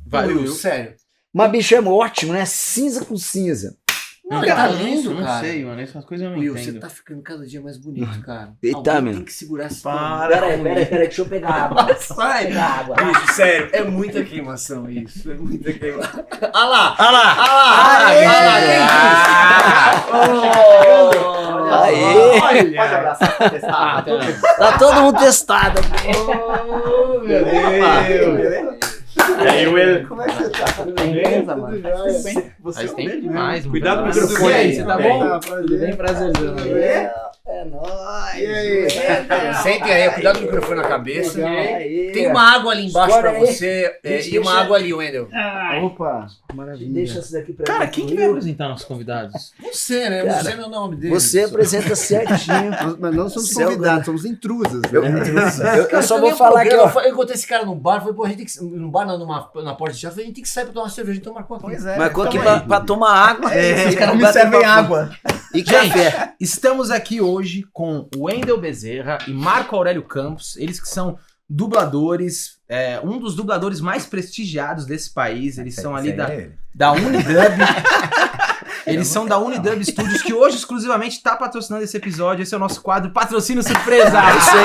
Vai, Will, sério. Mas bicho é ótimo, né? Cinza com cinza. Não, que tá é lindo, isso? cara. Não sei, mano. Essas coisas eu não Will, entendo. você tá ficando cada dia mais bonito, cara. Eita, Alguém meu. tem que segurar essa Peraí, deixa eu pegar água. Sai! Pegar água. Bicho, sério, é muita queimação isso. É muita queimação. Ah lá! Ah lá! Aê! Pode abraçar, testar. Tá todo mundo testado. Oh, meu Deus! E aí, Will? Como é que você tá? Beleza, mano. Faz tempo demais, mano. Cuidado com o Tudo microfone bem, aí, você tá bom? Tudo bem, prazerzão. É nóis. E aí? Sentem aí, cuidado com o microfone na cabeça. Aí. Tem uma água ali embaixo Escolhe pra aí. você e uma água ali, Wendel. Opa, maravilha. Deixa isso daqui pra Cara, mim. quem que vai apresentar nossos convidados? Você, né? Cara, Você não é o nome dele. Você apresenta certinho. Mas não somos Céu, convidados, somos intrusas. Eu, Né? eu só vou falar aqui, ó. Eu encontrei esse cara no bar, falei, pô, a gente tem que. No bar, não, na porta de teatro, falei, a gente tem que sair pra tomar uma cerveja, então marcou aqui. Pois é. Marcou aqui tamo aí. pra tomar água. Os caras não me servem água. E café. Estamos aqui hoje com Wendel Bezerra e Marco Aurélio Campos, eles que são dubladores, um dos dubladores mais prestigiados desse país, eles são ali da Unidub. Eles são da Unidub Studios, que hoje exclusivamente está patrocinando esse episódio. Esse é o nosso quadro Patrocínio Surpresa. É isso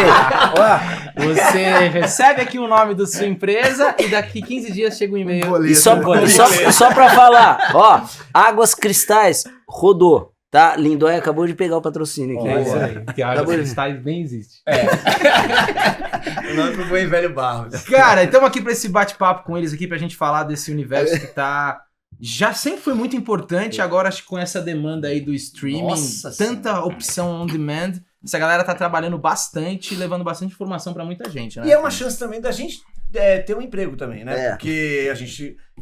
aí. Você recebe aqui o nome da sua empresa e daqui 15 dias chega um e-mail. E só pra falar, ó, Águas Cristais rodou. Tá? Lindóia acabou de pegar o patrocínio aqui. É isso aí. Que a Acabou Água de- Cristais nem existe. O nome pro bom velho Barros. Cara, estamos aqui para esse bate-papo com eles aqui pra gente falar desse universo que tá... Já sempre foi muito importante, agora acho que com essa demanda aí do streaming, Nossa tanta opção on demand, essa galera tá trabalhando bastante e levando bastante informação pra muita gente, né? E é uma chance também da gente ter um emprego também, né? É. Porque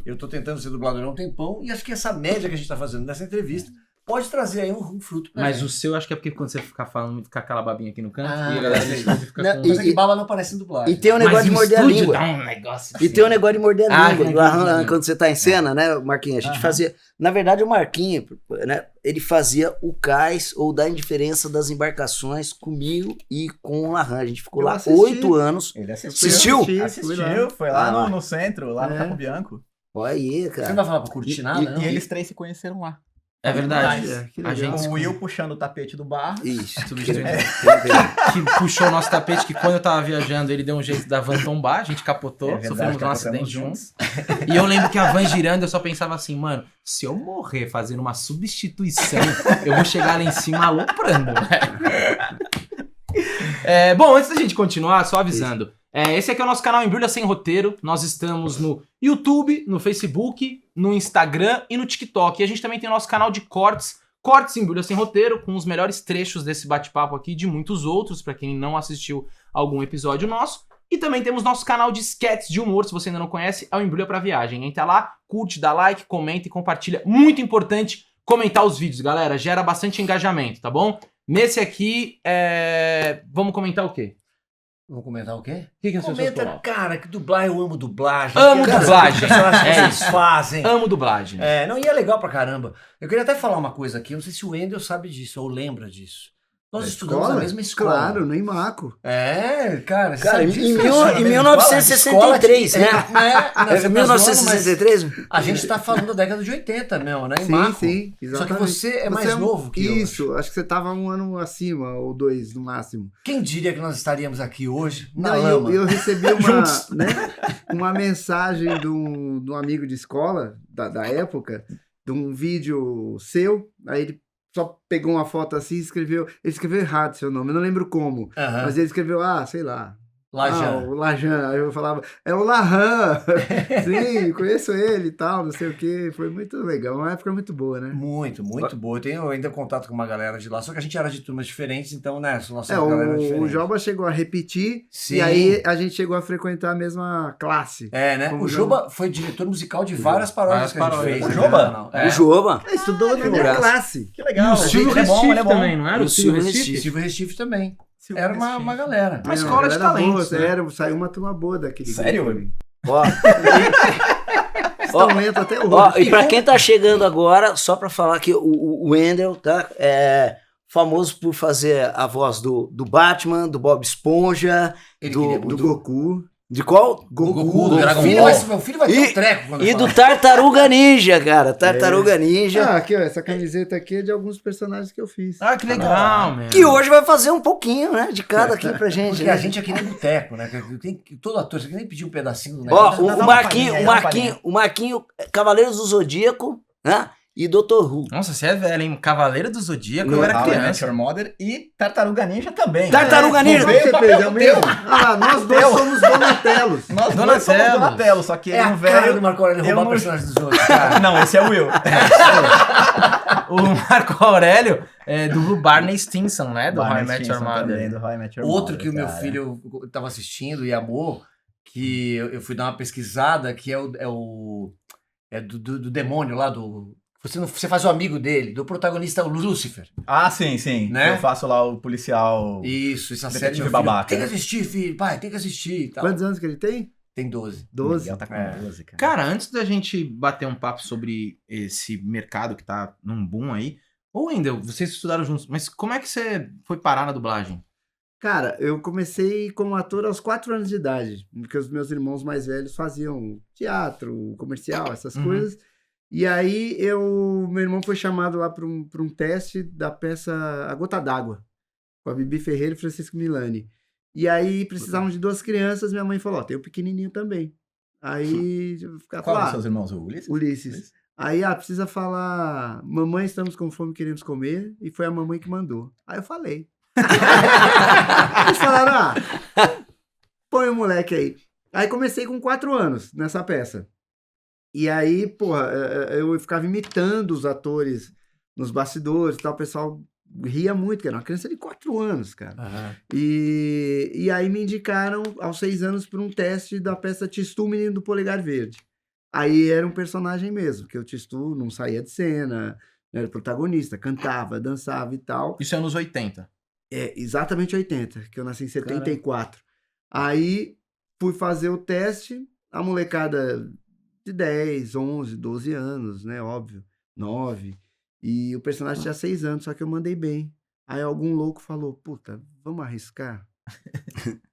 eu tô tentando ser dublador há um tempão e acho que essa média que a gente tá fazendo nessa entrevista pode trazer aí um fruto pra Mas gente. o seu, acho que é porque quando você ficar falando, fica aquela babinha aqui no canto, Ah, e a galera sei. fica Não, com... Mas é que baba não parece em dublagem. E tem um Mas negócio de o morder a estúdio língua. dá um negócio E assim. tem um negócio de morder a língua. entendi. Quando você tá em cena, né, Marquinhos? A gente fazia. Na verdade, o Marquinhos, né? Ele fazia o cais ou da indiferença das embarcações comigo e com o Larran. A gente ficou Eu lá assisti. 8 anos. Ele assistiu. Assistiu? Assistiu, foi lá Ah, lá. no centro, lá no Capo Bianco. Olha aí, Você não cara. vai falar pra curtir nada, não? E eles três se conheceram lá. É verdade. Que A legal. gente O Will puxando o tapete do bar. Isso. substituindo que puxou o nosso tapete, que quando eu tava viajando, ele deu um jeito da van tombar, a gente capotou, É verdade, sofremos um capotamos acidente juntos. juntos. E eu lembro que a van girando, eu só pensava assim, mano, se eu morrer fazendo uma substituição, eu vou chegar lá em cima aloprando, velho. Bom, antes da gente continuar, só avisando. Esse aqui é o nosso canal Embrulha Sem Roteiro. Nós estamos no YouTube, no Facebook, no Instagram e no TikTok. E a gente também tem o nosso canal de cortes, Cortes Embrulha Sem Roteiro, com os melhores trechos desse bate-papo aqui, de muitos outros, pra quem não assistiu algum episódio nosso. E também temos nosso canal de sketches de humor, se você ainda não conhece, é o Embrulha Pra Viagem. Entra lá, curte, dá like, comenta e compartilha. Muito importante comentar os vídeos, galera. Gera bastante engajamento, tá bom? Nesse aqui, vamos comentar o quê? Vamos comentar o quê? O que é o seu Comenta, cara, que dublagem, eu amo dublagem. Amo Cara, dublagem. As personagens que É vocês fazem. Amo dublagem. Não, e é legal pra caramba. Eu queria até falar uma coisa aqui, eu não sei se o Wendel sabe disso ou lembra disso. Nós estudamos na mesma escola. Claro, no Imaco. Cara, você Cara, sabe em, disso? em Pessoal, na em mesma 1963, escola, né? Nós 1963? A gente tá falando da década de 80, meu, né? Em Sim, Marco. sim, Só exatamente. que você é mais novo que eu. Isso, acho que você tava um ano acima, ou 2 no máximo. Quem diria que nós estaríamos aqui hoje na Não, lama? eu recebi Juntos. uma mensagem de um amigo de escola, da época, de um vídeo seu, aí ele só pegou uma foto assim e escreveu, ele escreveu errado seu nome, eu não lembro como, Aham. mas ele escreveu, sei lá, Lajan. o Lajan, aí eu falava, é o Larran, sim, conheço ele e tal, não sei o que, foi muito legal, uma época muito boa, né? Muito, muito boa. Eu tenho ainda contato com uma galera de lá, só que a gente era de turmas diferentes, então, né, nossa É, galera o diferente. Joba chegou a repetir, Sim. e aí a gente chegou a frequentar a mesma classe. Né? Como O Juba foi diretor musical de várias paródias que a gente paródias. fez. O aqui Juba? no canal. O Joba. Ele estudou na minha graça. classe. Que legal. O Silvio Ele é bom, Recife ele é bom. também, não era? O O Silvio Silvio Recife? Recife. Silvio Recife também. Silvio Era Recife. uma galera. Uma escola de galera talentos, boa, né? saiu uma turma boa daquele Sério? grupo ali. Ó, Estão lento até hoje. ó, e pra quem tá chegando agora, só pra falar que o Wendel, tá? É famoso por fazer a voz do Batman, do Bob Esponja, Ele do- queria do muito. Goku. De qual? Goku, do Dragon filho Ball. vai- Meu filho vai ter um treco quando E fala. do Tartaruga Ninja, cara. Tartaruga Ninja. Ah, aqui, ó, essa camiseta aqui é de alguns personagens que eu fiz. Ah, que legal, meu. Que hoje vai fazer um pouquinho, né? De cada aqui pra gente. Porque né? a gente é que nem boteco, né? Todo ator, você nem pediu um pedacinho do Ó, negócio. Dá o uma Marquinho, palhinha aí, o dá uma Marquinho, o Marquinho, Cavaleiros do Zodíaco, né? E Dr. Who. Nossa, você é velho, hein? Cavaleiro do Zodíaco, eu Não, era How I Met criança. Your Mother e Tartaruga Ninja também. Tartaruga Ninja. Qual que você o fez? É papel o meu? teu. Ah, nós dois somos Donatellos. Nós Donatello. dois somos Donatello, só que É ele a um cara velho... do Marco Aurélio eu roubar não- personagens dos outros, cara. Não, esse é o Will. O Marco Aurélio é do Barney Stinson, né? Do How I Barney Met Your Stinson também, Mother. do How I Met Your Outro Mother, que o meu cara. filho tava assistindo e amou, que eu fui dar uma pesquisada, que é do demônio lá, você faz o amigo dele, do protagonista, o Lúcifer. Ah, sim, sim. Né? Eu faço lá o policial... Isso, essa Detetive série. Meu filho, babaca, tem que né? assistir, filho, pai, tem que assistir e tal. Quantos anos que ele tem? Tem 12. 12. Miguel tá com É. 12, cara. Cara, antes da gente bater um papo sobre esse mercado que tá num boom aí, ou ainda, vocês estudaram juntos, mas como é que você foi parar na dublagem? Cara, eu comecei como ator aos 4 anos de idade, porque os meus irmãos mais velhos faziam teatro, comercial, essas Uhum. coisas. E aí meu irmão foi chamado lá para um teste da peça A Gota d'Água, com a Bibi Ferreira e Francisco Milani. E aí precisavam de 2 crianças, minha mãe falou, ó, tem o pequenininho também. Aí eu ficava Qual dos lá, seus irmãos? O Ulisses? Ulisses. Aí, precisa falar, mamãe, estamos com fome, queremos comer, e foi a mamãe que mandou. Aí eu falei. Eles falaram, põe o moleque aí. Aí comecei com 4 anos nessa peça. E aí, porra, eu ficava imitando os atores nos bastidores e tal, o pessoal ria muito, que era uma criança de 4 anos, cara. Aham. E aí me indicaram aos 6 anos para um teste da peça Tistu, Menino do Polegar Verde. Aí era um personagem mesmo, que o Tistu não saía de cena, não era protagonista, cantava, dançava e tal. Isso é nos 80. É exatamente 80, que eu nasci em 74. Aí fui fazer o teste, a molecada de 10, 11, 12 anos, né, óbvio, 9. E o personagem tinha 6 anos, só que eu mandei bem. Aí algum louco falou, puta, vamos arriscar?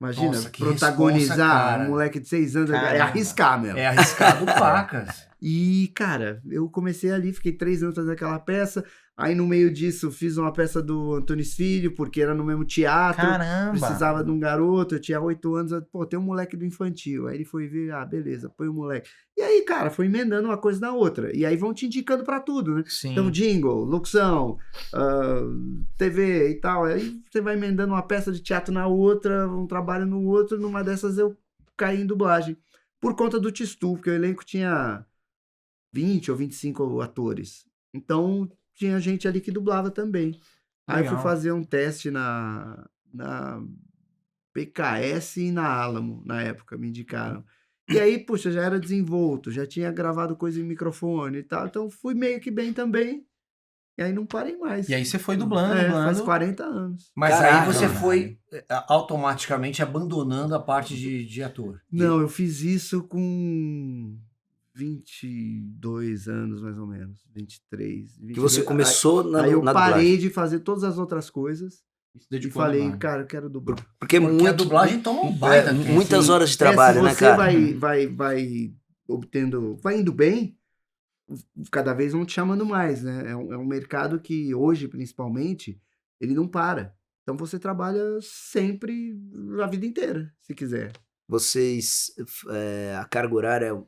Imagina, Nossa, que protagonizar responsa, cara. um moleque de 6 anos, é Caramba. arriscar mesmo. É arriscado pacas. E, cara, eu comecei ali, fiquei 3 anos fazendo aquela peça. Aí, no meio disso, fiz uma peça do Antônio Filho, porque era no mesmo teatro. Caramba! Precisava de um garoto, eu tinha 8 anos. Pô, tem um moleque do infantil. Aí ele foi ver, beleza, põe o moleque. E aí, cara, foi emendando uma coisa na outra. E aí vão te indicando pra tudo, né? Sim. Então, jingle, locução, TV e tal. Aí você vai emendando uma peça de teatro na outra, um trabalho no outro. Numa dessas eu caí em dublagem. Por conta do Tistu, porque o elenco tinha 20 ou 25 atores. Então, tinha gente ali que dublava também. Aí Legal. fui fazer um teste na PKS e na Alamo, na época, me indicaram. E aí, puxa, já era desenvolto, já tinha gravado coisa em microfone e tal. Então, fui meio que bem também. E aí não parei mais. E aí você foi dublando, Faz dublando. 40 anos. Mas Caraca, aí você mano. foi automaticamente abandonando a parte de ator. Não, eu fiz isso com 22 anos, mais ou menos. 23. Que você 22. começou na, Aí eu na parei dublagem. de fazer todas as outras coisas Se e dedicou a falei, dublar. cara, eu quero dublar. Porque Porque a dublagem toma um baita tempo. muitas horas de trabalho, se né, você cara? vai obtendo, vai indo bem, cada vez vão te chamando mais, né? É um mercado que hoje, principalmente, ele não para. Então você trabalha sempre a vida inteira, se quiser. Vocês, a carga horária é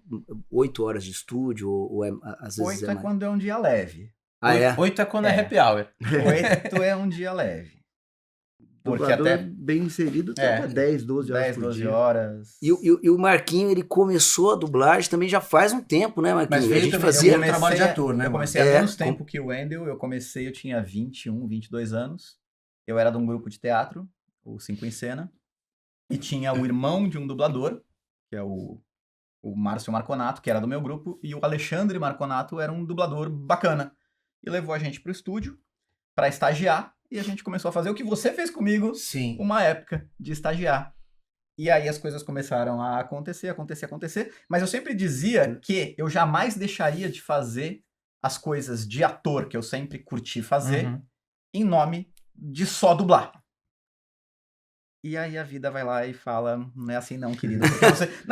8 horas de estúdio, ou às vezes 8 é é mais? quando é um dia leve. Ah, é? 8 é quando é É. happy hour. 8 é um dia leve. Porque Dublador até bem inserido, É. tá 10, 12 horas 10, por 12 dia. horas. E o Marquinho, ele começou a dublagem também já faz um tempo, né, Marquinho? Mas A veio gente também, fazia... eu trabalho de ator, né, Eu mano? comecei há É, menos tempo que o Wendel. Eu tinha 21, 22 anos. Eu era de um grupo de teatro, o 5 em Cena. E tinha o irmão de um dublador, que é o Márcio Marconato, que era do meu grupo. E o Alexandre Marconato era um dublador bacana. E levou a gente pro estúdio para estagiar. E a gente começou a fazer o que você fez comigo Sim. uma época de estagiar. E aí as coisas começaram a acontecer. Mas eu sempre dizia que eu jamais deixaria de fazer as coisas de ator que eu sempre curti fazer Uhum. em nome de só dublar. E aí a vida vai lá e fala, não é assim não, querido.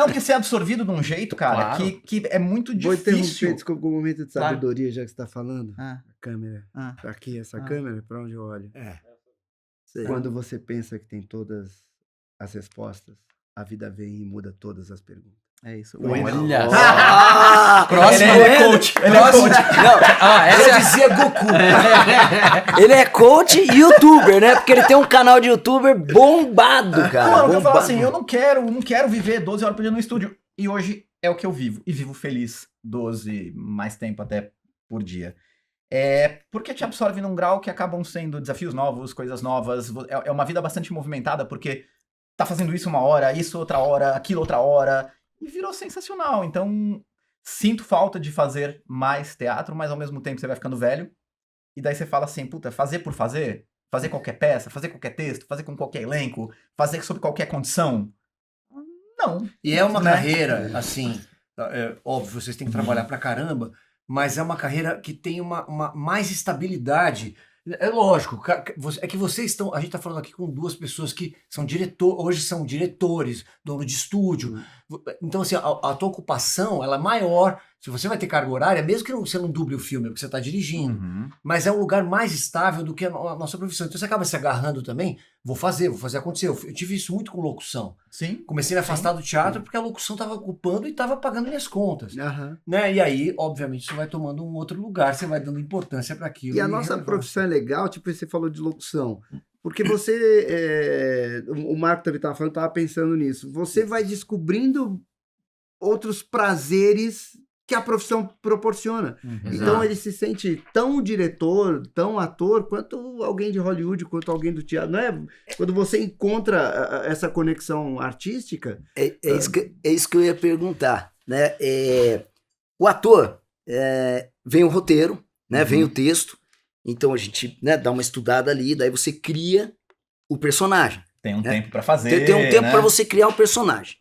Porque você é absorvido de um jeito, cara, Claro. que é muito Vou interromper, difícil. desculpa, um momento de Claro. sabedoria, já que você tá falando. Ah, A câmera. ah. Aqui, essa Ah. câmera, pra onde eu olho. Sei. Quando você pensa que tem todas as respostas, a vida vem e muda todas as perguntas. É isso. Olha. Ah, Próximo. Ele é coach. Ele é Próximo. coach. Não, Ah, essa Eu é dizia Goku. ele é coach e youtuber, né? Porque ele tem um canal de youtuber bombado, cara. Mano, eu falo bombado. assim, eu não quero viver 12 horas por dia no estúdio. E hoje é o que eu vivo. E vivo feliz 12, mais tempo até por dia. Porque te absorve num grau que acabam sendo desafios novos, coisas novas. É uma vida bastante movimentada, porque tá fazendo isso uma hora, isso outra hora, aquilo outra hora. E virou sensacional. Então, sinto falta de fazer mais teatro, mas ao mesmo tempo você vai ficando velho. E daí você fala assim, puta, fazer por fazer? Fazer qualquer peça, fazer qualquer texto, fazer com qualquer elenco, fazer sob qualquer condição? Não. E é uma Né? carreira, assim, óbvio, vocês têm que trabalhar pra caramba, mas é uma carreira que tem uma mais estabilidade. É lógico, é que vocês estão. A gente tá falando aqui com duas pessoas que são hoje são diretores, dono de estúdio. Então, assim, a tua ocupação ela é maior. Se você vai ter carga horária, mesmo que você não duble o filme, porque você está dirigindo, Uhum. mas é um lugar mais estável do que a nossa profissão. Então você acaba se agarrando também. Vou fazer acontecer. Eu tive isso muito com locução. Sim. Comecei a me afastar do teatro porque a locução estava ocupando e estava pagando minhas contas. Aham. Né? E aí, obviamente, isso vai tomando um outro lugar, você vai dando importância para aquilo. E a nossa relevância. profissão é legal, tipo, você falou de locução. Porque você, o Marco também estava pensando nisso, você vai descobrindo outros prazeres que a profissão proporciona. Então ele se sente tão diretor, tão ator, quanto alguém de Hollywood, quanto alguém do teatro. Não é? Quando você encontra essa conexão artística... É isso que eu ia perguntar, né? O ator, vem o roteiro, né? Vem o texto, então a gente, né, dá uma estudada ali, daí você cria o personagem. Tem um É. tempo pra fazer. Tem um tempo né? para você criar o personagem.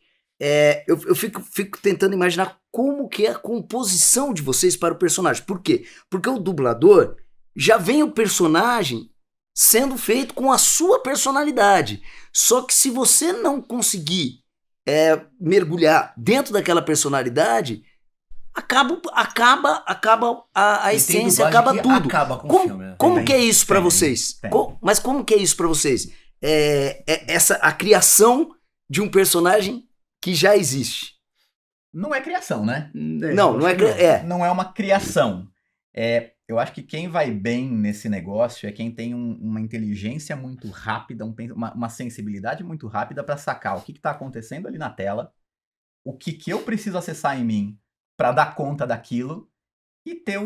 Eu fico tentando imaginar como que é a composição de vocês para o personagem. Por quê? Porque o dublador já vem o personagem sendo feito com a sua personalidade. Só que se você não conseguir mergulhar dentro daquela personalidade, acaba a E tem essência, dublagem acaba que tudo. acaba com o Como, filme, né? como Tem, que é isso para tem, vocês? tem. Mas como que é isso para vocês? A criação de um personagem que já existe. Não é criação, né? Não é. Não é uma criação. Eu acho que quem vai bem nesse negócio é quem tem uma inteligência muito rápida, uma sensibilidade muito rápida para sacar o que está acontecendo ali na tela, o que eu preciso acessar em mim para dar conta daquilo e ter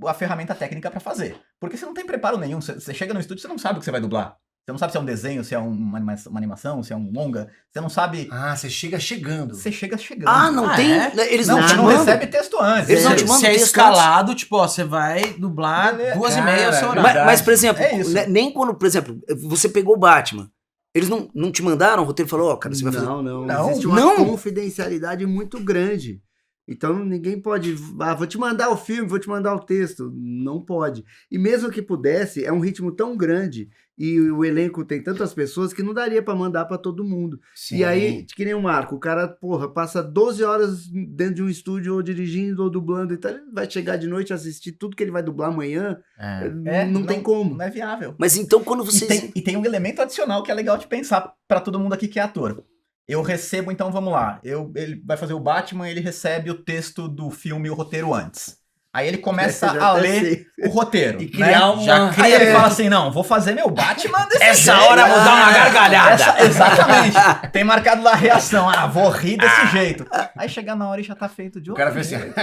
a ferramenta técnica para fazer. Porque você não tem preparo nenhum. Você chega no estúdio, você não sabe o que você vai dublar. Você não sabe se é um desenho, se é uma animação, se é um longa. Você não sabe. Ah, você chega chegando. Você chega chegando. Ah, não tem. Eles Não, não você te não mandam. recebe texto antes. Eles não te mandam Se é texto escalado, tipo, ó, você vai dublar Beleza. 2h30 o seu Cara, horário. Mas, por exemplo, É isso. nem quando, por exemplo, você pegou o Batman. Eles não te mandaram o roteiro e falou, ó, cara, você vai fazer. Não. Existe uma Não. confidencialidade muito grande. Então ninguém pode, vou te mandar o filme, vou te mandar o texto. Não pode. E mesmo que pudesse, é um ritmo tão grande e o elenco tem tantas pessoas que não daria pra mandar pra todo mundo. Sim. E aí, que nem o Marco, o cara, passa 12 horas dentro de um estúdio ou dirigindo ou dublando e tal, ele vai chegar de noite assistir tudo que ele vai dublar amanhã, não tem como. Não é viável. Mas então quando E vocês. tem um elemento adicional que é legal de pensar pra todo mundo aqui que é ator. Eu recebo, então vamos lá. Ele vai fazer o Batman, ele recebe o texto do filme e o roteiro antes. Aí ele começa Eu já a até ler sei. o roteiro. E criar uma... Já Aí ele fala assim: não, vou fazer meu Batman desse Essa jeito. hora eu vou dar uma gargalhada. Exatamente. Tem marcado lá a reação. Vou rir desse jeito. Aí chega na hora e já tá feito de O outro cara fez assim, jeito.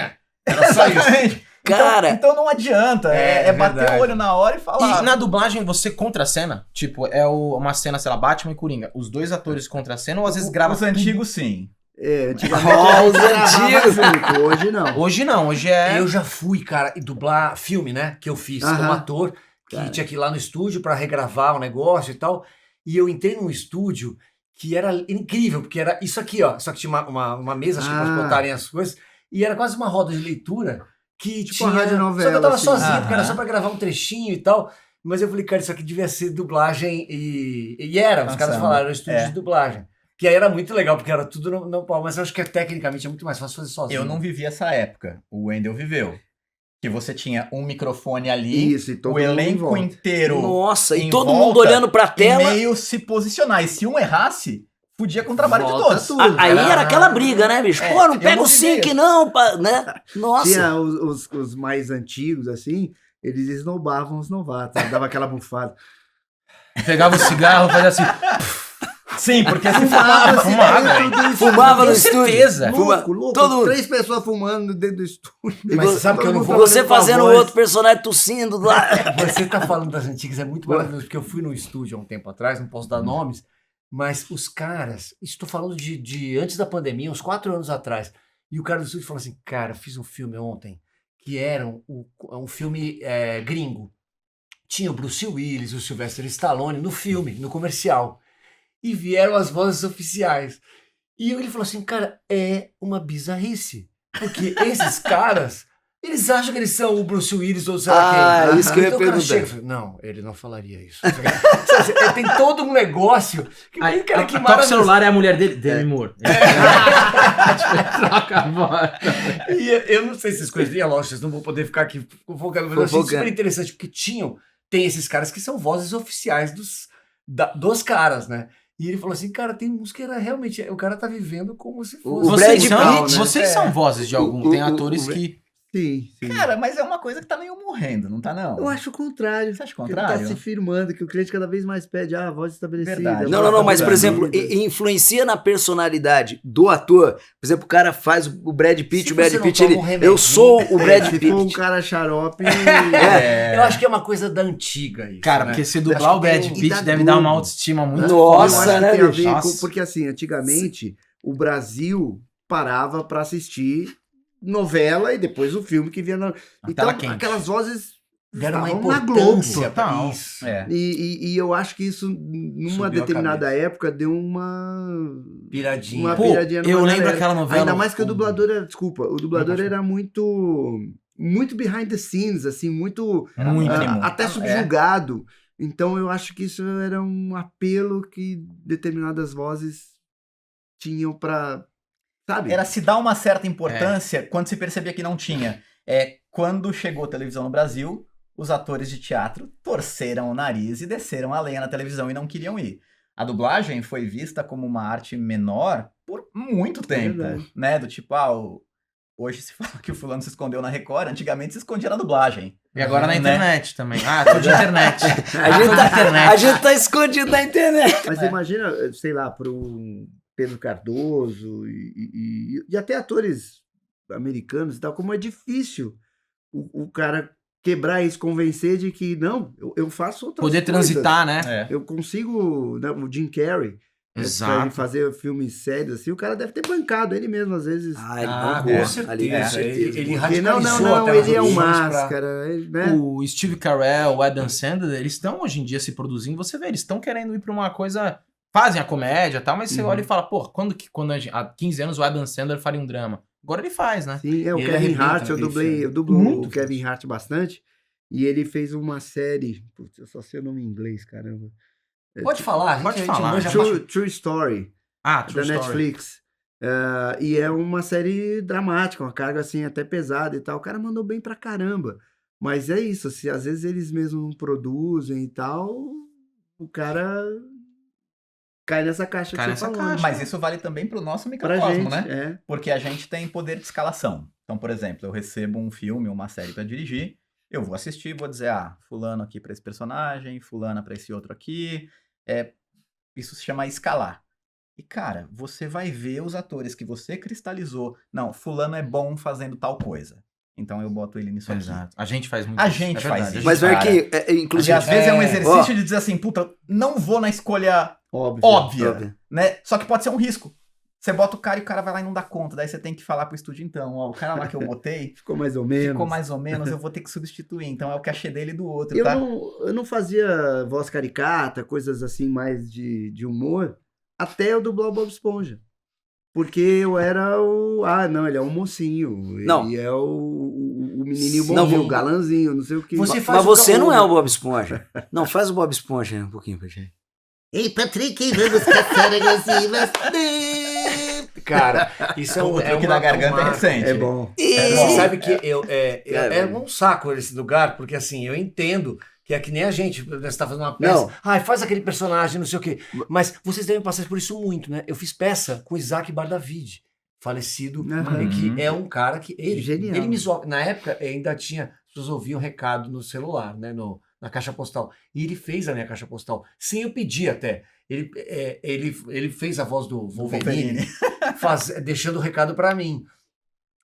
era só isso. Exatamente. Cara. Então não adianta. É É bater verdade. o olho na hora e falar. E na dublagem você contracena? Tipo, uma cena, sei lá, Batman e Coringa. Os dois atores contracenam ou às vezes grava Os antigos, sim. Antigamente Ó, os gravava antigos. junto, hoje não. Hoje não, hoje é... Eu já fui, cara, e dublar filme, né? Que eu fiz como Aham. ator, que Cara. tinha que ir lá no estúdio pra regravar o negócio e tal. E eu entrei num estúdio que era incrível, porque era isso aqui, ó. Só que tinha uma mesa, acho que pra botarem as coisas. E era quase uma roda de leitura que Tipo tinha... uma radionovela, Só que eu tava assim. sozinho, porque era Aham. só pra gravar um trechinho e tal. Mas eu falei, cara, isso aqui devia ser dublagem e era. Os caras falaram, era estúdio de dublagem. Que aí era muito legal, porque era tudo no pau. Mas eu acho que tecnicamente é muito mais fácil fazer sozinho. Eu não vivi essa época. O Wendel viveu. Que você tinha um microfone ali, Isso, e todo o mundo em elenco volta. inteiro Nossa, e em todo volta, mundo olhando pra tela. e meio se posicionar. E se um errasse, podia com o trabalho de Volta todos. tudo. Aí era aquela briga, né, bicho? É, Pô, não eu pega não o vi sync, isso. não, né? Nossa. Tinha os mais antigos, assim, eles esnobavam os novatos, dava aquela bufada. Pegava o cigarro, fazia assim. Sim, porque se Fumava, Fumava no Com estúdio. certeza. Fuma- Louco, louco, todo mundo. 3 pessoas fumando dentro do estúdio. Mas você sabe que eu não vou Você com a fazendo o voz. outro personagem tossindo lá. Você tá falando das antigas, é muito maravilhoso, porque eu fui no estúdio há um tempo atrás, não posso dar nomes, mas os caras, estou falando de antes da pandemia, uns 4 anos atrás, e o cara do estúdio falou assim, cara, fiz um filme ontem, que era um filme gringo. Tinha o Bruce Willis, o Sylvester Stallone no filme, no comercial. E vieram as vozes oficiais. E ele falou assim, cara, é uma bizarrice. Porque esses caras, eles acham que eles são o Bruce Willis ou sei lá quem. Isso que eu ia Então o cara perguntar. chega e fala, não, ele não falaria isso. Tem todo um negócio. Que, Aí, cara, que toca o maravilhoso. celular, é a mulher dele. Demi Moore. Troca a voz. E eu não sei se vocês conhecem, é lógico, vocês não vão poder ficar aqui fofocando, mas eu achei Fofocando. super interessante, porque tem esses caras que são vozes oficiais dos caras, né? E ele falou assim, cara, tem uns que era realmente, o cara tá vivendo como se fosse. O Vocês, Brad são, Pitt, vocês são vozes de algum. Tem atores o- que. Sim, sim. Cara, mas é uma coisa que tá meio morrendo, não tá não? Eu acho o contrário. Você acha o Porque contrário? Ele tá se firmando, que o cliente cada vez mais pede a voz estabelecida. Verdade. Não, mas por Estabelecida. exemplo, influencia na personalidade do ator. Por exemplo, o cara faz o Brad Pitt, Se o Brad você não Pitt, toma ele. um remedinho, Eu sou o Brad Se Pitt. for um cara xarope... Eu acho que é uma coisa da antiga isso, Cara, né? porque se Eu dublar acho o que tem Brad um- Pitt e da deve dar uma Globo. autoestima muito Nossa, Eu acho foda. que né, tem a bicho? ver Nossa. porque assim, antigamente o Brasil parava pra assistir novela e depois o filme que vinha na... Então tela quente. aquelas vozes Deram uma estavam na Globo. importância pra Total. isso. É. E eu acho que isso, numa Subiu a determinada cabeça. época, deu uma Piradinha. Pô, piradinha numa eu lembro galera. aquela novela. Ainda mais que o dublador era, desculpa, o dublador Não, pode era muito behind the scenes, assim, muito Muito. Mínimo. até subjugado. Então eu acho que isso era um apelo que determinadas vozes tinham pra, sabe? Era se dar uma certa importância quando se percebia que não tinha. Quando chegou a televisão no Brasil, os atores de teatro torceram o nariz e desceram a lenha na televisão e não queriam ir. A dublagem foi vista como uma arte menor por muito tempo, verdade. né? Do tipo, hoje se fala que o fulano se escondeu na Record, antigamente se escondia na dublagem. E agora na Né? internet também. Ah, tô de internet. A gente tá escondido na internet. Mas você imagina, sei lá, para um Pedro Cardoso e até atores americanos e tal, como é difícil o cara quebrar isso, convencer de que não, eu faço outras Poder coisas. transitar, né? É. Eu consigo, né, o Jim Carrey, pra ele Exato. fazer filmes sérios assim, o cara deve ter bancado ele mesmo, às vezes. Ai, Ah, bancou. com certeza. Ali, com certeza. Ele Porque não, radicalizou até as ele é um origens pra- máscara, né? O Steve Carell, o Adam Sandler, eles estão hoje em dia se produzindo. Você vê, eles estão querendo ir pra uma coisa. Fazem a comédia e tal, mas você olha e fala, pô, quando há 15 anos o Adam Sandler faria um drama? Agora ele faz, né? Sim, o Ele Kevin arrebenta Hart, eu naquele filme. dublo Muito o Kevin Hart bastante, e ele fez uma série, putz, eu só sei o nome em inglês, caramba. Pode falar, Pode a gente falar. manja True Story, Ah, da True Story. Netflix. E é uma série dramática, uma carga assim até pesada e tal. O cara mandou bem pra caramba. Mas é isso, se às vezes eles mesmos não produzem e tal, o cara cai nessa caixa Cai que nessa você falou. caixa. Mas isso vale também pro nosso Pra microcosmo, gente, né? Porque a gente tem poder de escalação. Então, por exemplo, eu recebo um filme, uma série pra dirigir, eu vou assistir, vou dizer, fulano aqui pra esse personagem, fulana pra esse outro aqui. Isso se chama escalar. E, cara, você vai ver os atores que você cristalizou. Não, fulano é bom fazendo tal coisa. Então eu boto ele nisso aqui. Exato. A gente faz muito A isso, gente é faz verdade. isso. Mas, Cara, Verk, E inclusive. às vezes é um exercício ó. de dizer assim, puta, não vou na escolha Óbvio. óbvia, Óbvio. né? Só que pode ser um risco. Você bota o cara e o cara vai lá e não dá conta. Daí você tem que falar pro estúdio, então, ó, o cara lá que eu botei Ficou mais ou menos. ficou mais ou menos, eu vou ter que substituir. Então é o cachê dele e do outro, Eu tá? não fazia voz caricata, coisas assim mais de humor, até eu dublar o Bob Esponja. Porque eu era o... Ah, não, ele é um mocinho. Não. Ele é o menininho Sim. bonzinho, Não, o galãzinho, não sei o que. Você faz Mas o você não é caô. o Bob Esponja. Não, faz o Bob Esponja um pouquinho pra gente. Ei, Patrick, vamos caçar agressivas. Cara, isso O truque da garganta é recente. É bom. Você sabe que Cara, é um saco esse lugar, porque assim, eu entendo que é que nem a gente, você está fazendo uma peça, Não. ai, faz aquele personagem, não sei o quê. Mas vocês devem passar por isso muito, né? Eu fiz peça com Isaac Bardavid, falecido, Aham. que é um cara que Genial. ele me zoa. Na época ainda tinha, as pessoas ouviam recado no celular, né? Na caixa postal. E ele fez a minha caixa postal, sem eu pedir até. Ele fez a voz do Wolverine, deixando o recado para mim.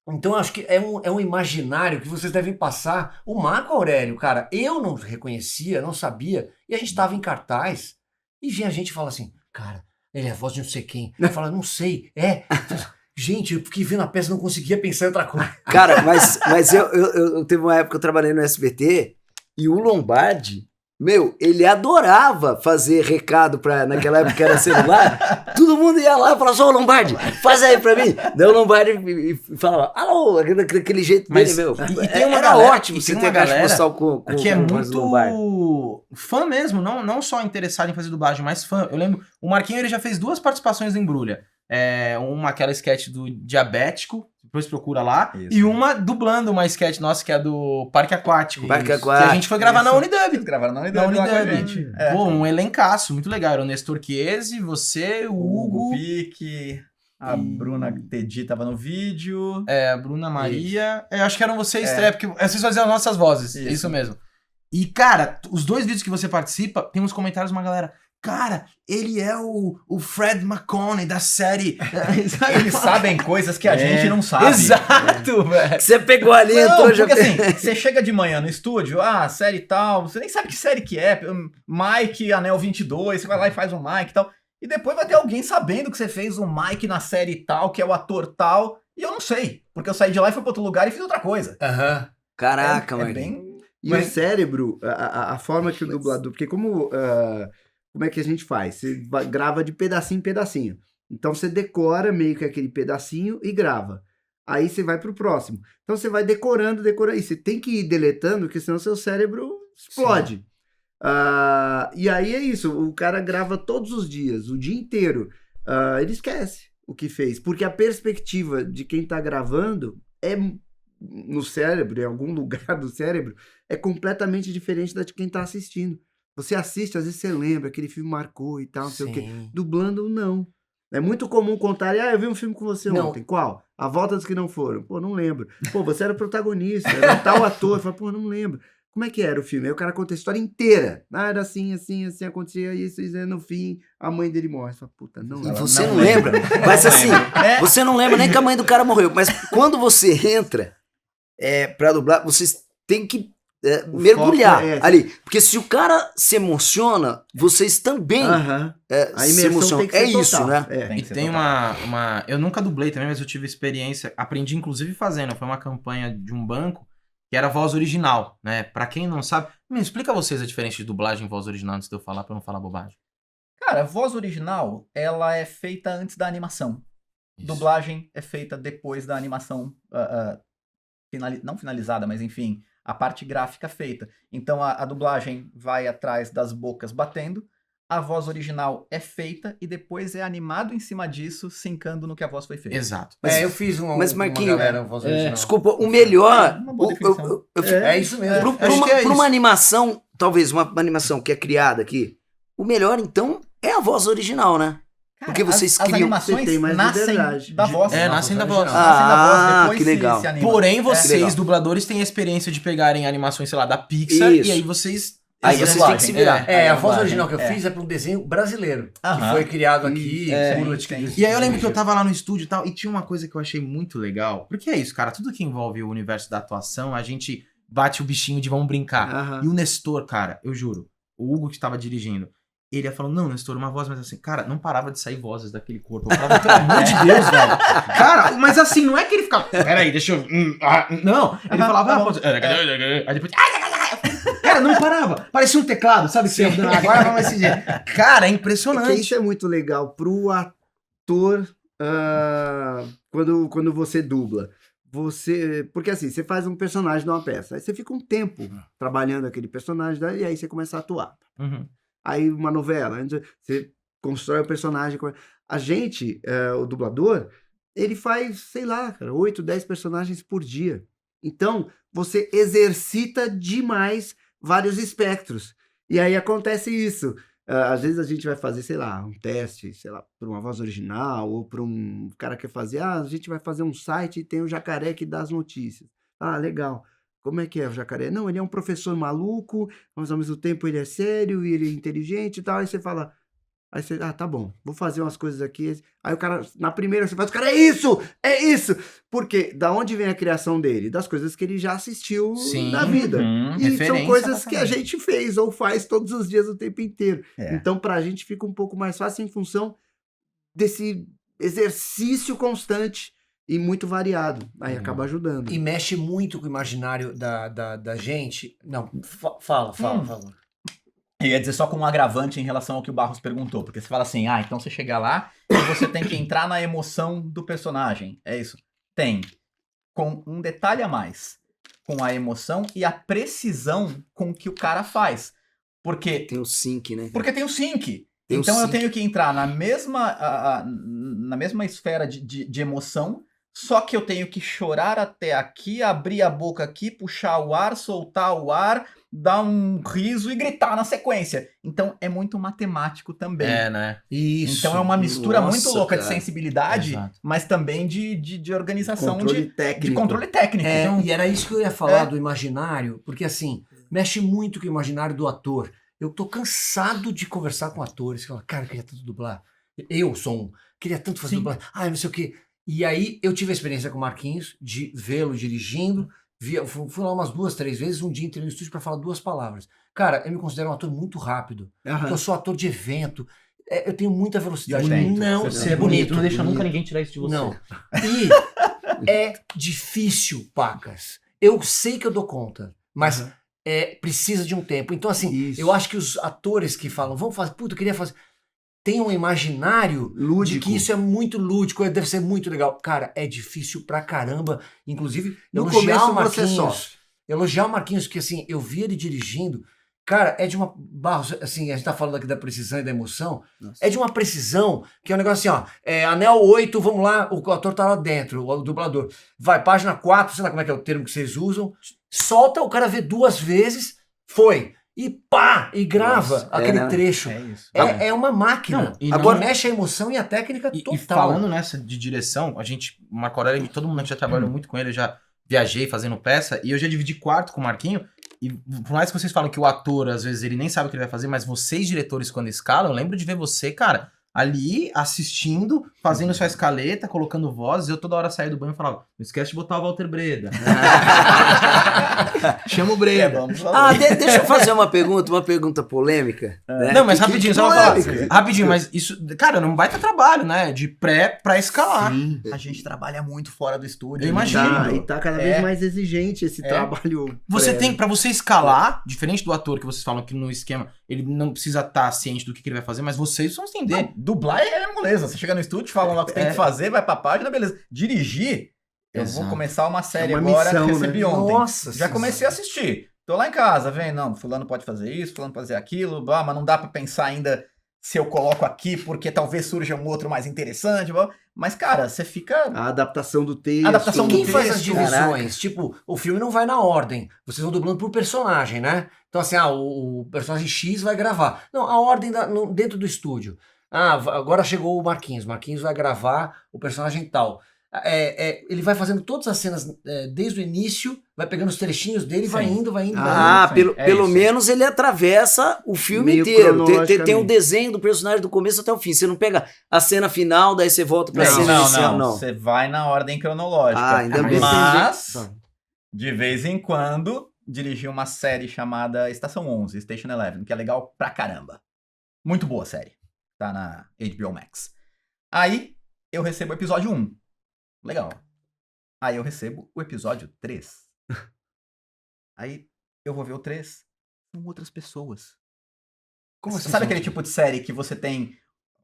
Então, eu acho que é um imaginário que vocês devem passar. O Marco Aurélio, cara, eu não reconhecia, não sabia, e a gente tava em cartaz, e vinha gente e fala assim, cara, ele é a voz de não sei quem. Eu falo, não sei, Gente, eu fiquei vendo a peça e não conseguia pensar em outra coisa. Cara, mas eu teve uma época que eu trabalhei no SBT e o Lombardi, meu, ele adorava fazer recado naquela época que era celular. Todo mundo ia lá e falava, ô Lombardi, faz aí pra mim. Daí o Lombardi e falava, alô, daquele jeito Mas- dele, meu. e tem uma Era galera- ótimo e você tem ter uma a caixa galera postal com que é a voz do Lombardi. muito fã mesmo, não só interessado em fazer dublagem, mas fã. Eu lembro, o Marquinho ele já fez 2 participações no Embrulha. Aquela sketch do Diabético, depois procura lá, Isso. e uma dublando uma sketch nossa que é do Parque Aquático. Parque Que Aquático. a gente foi gravar na Unidub. Eles gravaram na Na Unidub lá com a Unidub. gente. Pô, um elencaço, muito legal. Era o Nestor Chiesi, você, o O Hugo Hugo, Pique, a e- Bruna Tedi tava no vídeo. a Bruna Maria. Eu acho que eram vocês É. três, porque vocês faziam as nossas vozes. Isso. Isso mesmo. E, cara, os 2 vídeos que você participa, tem uns comentários de uma galera. Cara, ele é o Fred McConaughey da série. Eles sabem coisas que a gente não sabe. Exato, velho. Você pegou ali, Não, entrou já. porque assim, você chega de manhã no estúdio, série tal, você nem sabe que série que é, Mike, Anel 22, você vai lá e faz um Mike e tal, e depois vai ter alguém sabendo que você fez um Mike na série tal, que é o ator tal, e eu não sei, porque eu saí de lá e fui pra outro lugar e fiz outra coisa. Aham. Caraca, é mano. bem... E Mas- o cérebro, a forma que o dublador... Porque como é que a gente faz? Você grava de pedacinho em pedacinho. Então você decora meio que aquele pedacinho e grava. Aí você vai pro próximo. Então você vai decorando. E você tem que ir deletando, porque senão seu cérebro explode. E aí é isso. O cara grava todos os dias, o dia inteiro. Ele esquece o que fez. Porque a perspectiva de quem tá gravando no cérebro, em algum lugar do cérebro, é completamente diferente da de quem tá assistindo. Você assiste, às vezes você lembra, aquele filme marcou e tal, não sei o quê. Sim. Dublando, não. É muito comum contar, eu vi um filme com você Não. ontem. Qual? A Volta dos que Não Foram. Pô, não lembro. Pô, você era o protagonista, era tal ator. Fala, pô, não lembro. Como é que era o filme? Aí o cara conta a história inteira. Era assim, acontecia isso, e no fim, a mãe dele morre. Você fala, puta, não E lembro. você Não não lembra? Mas assim, É. você não lembra nem que a mãe do cara morreu. Mas quando você entra pra dublar, vocês têm que mergulhar foco é- ali. Porque se o cara se emociona, vocês também Aham. A se imersão emocionam. tem que É ser isso, total. né? É. Tem E que ser tem total. uma. Eu nunca dublei também, mas eu tive experiência. Aprendi, inclusive, fazendo. Foi uma campanha de um banco que era voz original, né? Pra quem não sabe. Me explica a vocês a diferença de dublagem e voz original antes de eu falar, pra eu não falar bobagem. Cara, a voz original, ela é feita antes da animação. Isso. Dublagem é feita depois da animação, não finalizada, mas enfim, a parte gráfica feita. Então a dublagem vai atrás das bocas batendo, a voz original é feita e depois é animado em cima disso, sincando no que a voz foi feita. Exato. Eu fiz uma Marquinhos, galera, voz original. Desculpa, o melhor. Uma boa definição. É isso mesmo. Pra acho que é uma isso. animação, talvez uma animação que é criada aqui, o melhor então é a voz original, né? Cara, Porque vocês as criam- animações Você tem mais nascem liberdade. da voz. Nascem da voz. original. Nascem da voz, Ah, depois que legal. se anima. Porém, legal. vocês, dubladores, têm a experiência de pegarem animações, sei lá, da Pixar, Isso. e aí vocês. Aí Essa vocês dublagem, têm que se virar. A voz dublagem, original que eu é. fiz é para um desenho brasileiro, que Aham. foi criado aqui, Sim, por sim. E aí eu lembro que eu tava lá no estúdio e tal, e tinha uma coisa que eu achei muito legal. Porque é isso, cara, tudo que envolve o universo da atuação, a gente bate o bichinho de vamos brincar. Aham. E o Nestor, cara, eu juro, o Hugo que tava dirigindo, ele ia falando, não, Nestor, uma voz, mas assim, cara, não parava de sair vozes daquele corpo. Eu falava, pelo amor de Deus, velho. Cara, mas assim, não é que ele ficava, peraí, deixa eu... não, ele falava, pode... Aí depois... Cara, não parava. Parecia um teclado, sabe? Você agora vamos esse jeito. Cara, é Porque impressionante. isso é muito legal pro ator quando você dubla. Porque assim, você faz um personagem numa peça, aí você fica um tempo trabalhando aquele personagem, e aí você começa a atuar. Uhum. Aí uma novela, você constrói o personagem. A gente, o dublador, ele faz, sei lá, cara, 8, 10 personagens por dia. Então, você exercita demais vários espectros. E aí acontece isso. Às vezes a gente vai fazer, sei lá, um teste, sei lá, por uma voz original, ou por um cara que quer fazer, a gente vai fazer um site e tem o Jacaré que dá as notícias. Ah, legal. Como é que é o Jacaré? Não, ele é um professor maluco, mas ao mesmo tempo ele é sério e ele é inteligente e tal. Aí você fala, tá bom, vou fazer umas coisas aqui. Aí o cara, na primeira você faz, o cara, é isso! Porque da onde vem a criação dele? Das coisas que ele já assistiu Sim, na vida. E são referência coisas pra que a caramba. gente fez ou faz todos os dias o tempo inteiro. É. Então pra gente fica um pouco mais fácil em função desse exercício constante e muito variado. Aí acaba ajudando. E mexe muito com o imaginário da gente. Não, fala. Eu ia dizer só com um agravante em relação ao que o Barros perguntou, porque você fala assim, então você chega lá e você tem que entrar na emoção do personagem. É isso. Tem. Com um detalhe a mais. Com a emoção e a precisão com que o cara faz. Porque Tem o sync, né? Porque tem o sync. Tem o Então eu sync. tenho que entrar na mesma esfera de emoção, só que eu tenho que chorar até aqui, abrir a boca aqui, puxar o ar, soltar o ar, dar um riso e gritar na sequência. Então é muito matemático também. É, né? Isso. Então é uma mistura Nossa, muito louca de cara. sensibilidade, Exato. mas também de organização, Controle de técnico. controle técnico. É, Então, e era isso que eu ia falar do imaginário, porque assim, mexe muito com o imaginário do ator. Eu tô cansado de conversar com atores que falam, cara, eu queria tanto dublar. Queria tanto fazer Sim. dublagem. Não sei o quê. E aí eu tive a experiência com o Marquinhos, de vê-lo dirigindo. Fui lá umas 2, 3 vezes, um dia entrei no estúdio para falar 2 palavras. Cara, eu me considero um ator muito rápido. Porque eu sou ator de evento. Eu tenho muita velocidade. Bonito. Não, Você Você é bonito, não deixa bonito. nunca ninguém tirar isso de você. Não. E é difícil, Pacas. Eu sei que eu dou conta, mas precisa de um tempo. Então, assim, Isso. eu acho que os atores que falam, vamos fazer, puta, eu queria fazer. Tem um imaginário Lúdico. de que isso é muito lúdico, deve ser muito legal. Cara, é difícil pra caramba. Inclusive, No elogiar começo o você Marquinhos. sofre. Elogiar o Marquinhos, que assim, eu vi ele dirigindo. Cara, é de uma. Barros, assim, a gente tá falando aqui da precisão e da emoção. Nossa. É de uma precisão, que é um negócio assim, anel 8, vamos lá, o ator tá lá dentro, o dublador. Vai, página 4, sei lá como é que é o termo que vocês usam. Solta, o cara vê 2 vezes, foi. E pá! E grava Nossa, aquele né? trecho. é isso. É uma máquina. Não, e Agora não- mexe a emoção e a técnica E total. falando nessa de direção, o Marco Aurélio, todo mundo que já trabalhou muito com ele, eu já viajei fazendo peça, e eu já dividi quarto com o Marquinho, e por mais que vocês falam que o ator, às vezes, ele nem sabe o que ele vai fazer, mas vocês, diretores, quando escalam, eu lembro de ver você, cara, ali, assistindo, fazendo sua escaleta, colocando vozes, eu toda hora saía do banho e falava, não esquece de botar o Walter Breda. Chama o Breda. Vamos lá. Deixa eu fazer uma pergunta polêmica. Né? Não, mas rapidinho, só pra falar. polêmica. Rapidinho, mas isso, cara, não vai ter trabalho, né? De pra escalar. Sim. A gente trabalha muito fora do estúdio. Eu imagino. Tá, e tá cada vez É. mais exigente esse trabalho. Você prévio. tem, pra você escalar, diferente do ator que vocês falam que no esquema, ele não precisa estar ciente do que ele vai fazer, mas vocês vão entender. Não, dublar é moleza. Você chega no estúdio, fala lá o que tem que fazer, vai pra página, beleza. Dirigir, eu vou Exato. começar uma série É uma agora missão, que recebi né? ontem. Nossa Já comecei a assistir. Tô lá em casa, vem, não, fulano pode fazer isso, fulano pode fazer aquilo, mas não dá pra pensar ainda se eu coloco aqui porque talvez surja um outro mais interessante. Mas, cara, você fica... A adaptação do texto. Adaptação do Quem faz as texto, divisões? Tipo, o filme não vai na ordem. Vocês vão dublando por personagem, né? Então, assim, o personagem X vai gravar. Não, a ordem dentro do estúdio. Agora chegou o Marquinhos. Marquinhos vai gravar o personagem tal. Ele vai fazendo todas as cenas desde o início, vai pegando os trechinhos dele, vai Sim. indo, vai indo. Ah, Sim, pelo, é pelo isso. menos ele atravessa o filme Meio inteiro. Tem o cronologicamente. desenho do personagem do começo até o fim. Você não pega a cena final, daí você volta pra cena inicial, não. Você vai na ordem cronológica. Ah, ainda bem. Mas, Tá. de vez em quando, dirigi uma série chamada Estação 11, Station 11, que é legal pra caramba. Muito boa a série. Tá na HBO Max. Aí, eu recebo o episódio 1. Legal. Aí eu recebo o episódio 3. Aí eu vou ver o 3 com outras pessoas. Como assim? Sabe aquele tipo de série que você tem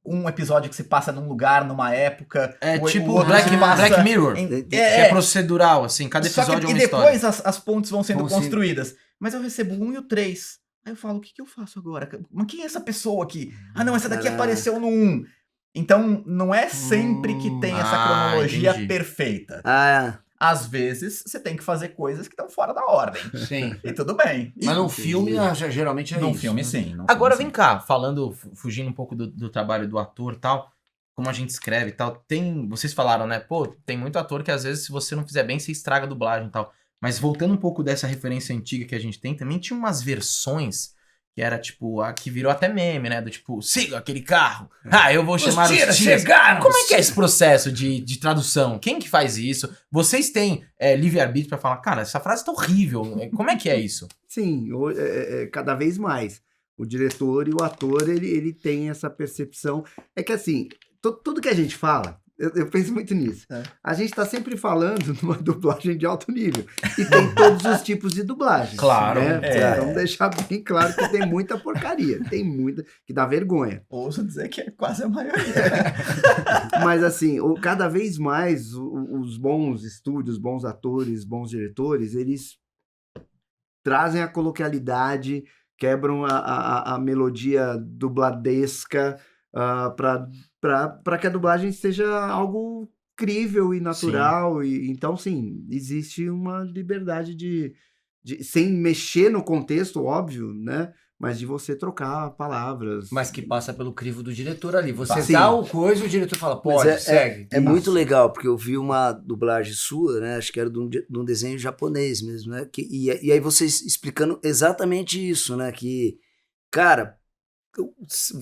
um episódio que se passa num lugar, numa época. É o tipo outro Black, se passa Black Mirror, em- que é procedural, assim, cada Só que, episódio é e uma depois história. as pontes vão sendo Vão sendo- construídas. Mas eu recebo o 1 e o 3. Aí eu falo, o que eu faço agora? Mas quem é essa pessoa aqui? Ah, não, essa daqui Caraca. apareceu no 1. Então, não é sempre que tem essa cronologia entendi. perfeita. Ah, Às vezes, você tem que fazer coisas que estão fora da ordem. Sim. E tudo bem. Mas num filme, geralmente é Num isso. filme, né? sim. num Agora filme, vem cá, falando, fugindo um pouco do trabalho do ator e tal, como a gente escreve e tal, vocês falaram, né, pô, tem muito ator que às vezes se você não fizer bem, você estraga a dublagem e tal. Mas voltando um pouco dessa referência antiga que a gente tem, também tinha umas versões que era tipo, a que virou até meme, né, do tipo, siga aquele carro, eu vou chamar os tiras. chegaram! Como é que é esse processo de tradução? Quem que faz isso? Vocês têm livre-arbítrio pra falar, cara, essa frase tá horrível, como é que é isso? Sim, cada vez mais. O diretor e o ator, ele tem essa percepção. É que assim, tudo que a gente fala, eu penso muito nisso. É. A gente tá sempre falando numa dublagem de alto nível. E tem todos os tipos de dublagem. Claro. Né? É. Vamos deixar bem claro que tem muita porcaria. Tem muita, que dá vergonha. Ouso dizer que é quase a maioria. Mas assim, cada vez mais os bons estúdios, bons atores, bons diretores, eles trazem a coloquialidade, quebram a melodia dubladesca para que a dublagem seja algo crível e natural. Então, sim, existe uma liberdade sem mexer no contexto, óbvio, né? Mas de você trocar palavras. Mas que passa pelo crivo do diretor ali. Você Sim. dá o coisa e o diretor fala, pode, Mas segue. é muito legal, porque eu vi uma dublagem sua, né? Acho que era de um desenho japonês mesmo, né? E aí vocês explicando exatamente isso, né? Que, cara,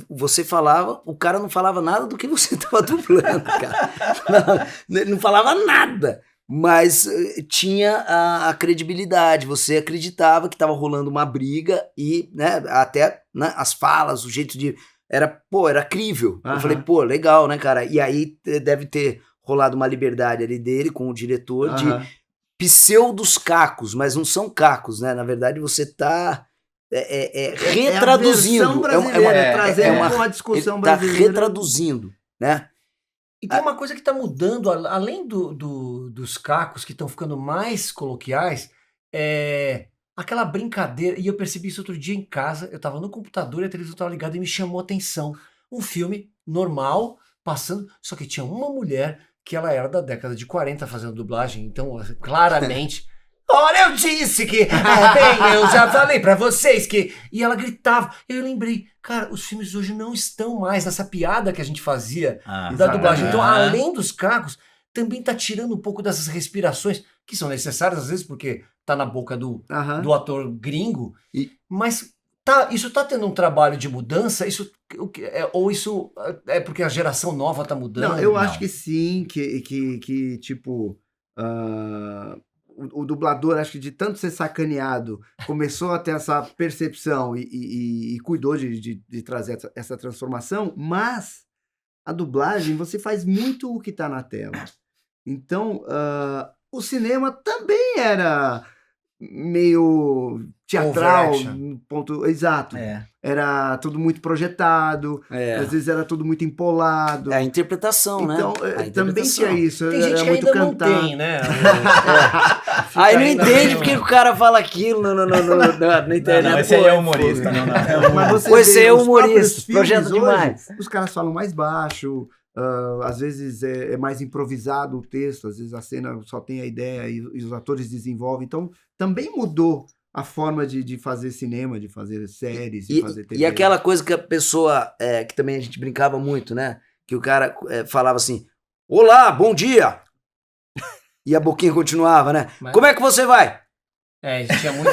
você falava, o cara não falava nada do que você estava dublando, cara. Não falava nada. Mas tinha a credibilidade, você acreditava que estava rolando uma briga e, né, até né, as falas, o jeito de... Era crível. Eu falei, legal, né, cara? E aí deve ter rolado uma liberdade ali dele com o diretor de pseudos cacos, mas não são cacos, né? Na verdade, você tá retraduzindo. Trazendo uma discussão ele tá brasileira. retraduzindo, né? E tem uma coisa que está mudando, além dos cacos que estão ficando mais coloquiais, é aquela brincadeira. E eu percebi isso outro dia em casa. Eu estava no computador e a televisão estava ligada e me chamou a atenção. Um filme normal, passando, só que tinha uma mulher que ela era da década de 40 fazendo dublagem. Então, claramente... Olha, eu disse que... bem, eu já falei pra vocês que... E ela gritava. Eu lembrei, cara, os filmes hoje não estão mais nessa piada que a gente fazia da dublagem. Então, além dos cacos, também tá tirando um pouco dessas respirações, que são necessárias às vezes, porque tá na boca do ator gringo. Mas isso tá tendo um trabalho de mudança? Ou isso é porque a geração nova tá mudando? Não, eu acho que sim, que tipo... O dublador, acho que de tanto ser sacaneado, começou a ter essa percepção e cuidou de trazer essa transformação, mas a dublagem, você faz muito o que está na tela. Então, o cinema também era meio teatral, no ponto exato. Era tudo muito projetado, às vezes era tudo muito empolado. É a interpretação, então, né? Também tinha isso. Tem gente que muito ainda cantar. não tem, né? Aí não entende porque o cara fala aquilo na internet. Não, esse aí é humorista. Mas você Ou esse vê aí é os humorista, próprios filmes projeta hoje, demais. Os caras falam mais baixo, às vezes é mais improvisado o texto, às vezes a cena só tem a ideia e os atores desenvolvem. Então, também mudou a forma de fazer cinema, de fazer séries, de fazer TV. E aquela coisa que a pessoa, que também a gente brincava muito, né? Que o cara falava assim, olá, bom dia! E a boquinha continuava, né? Como é que você vai? Tinha muito...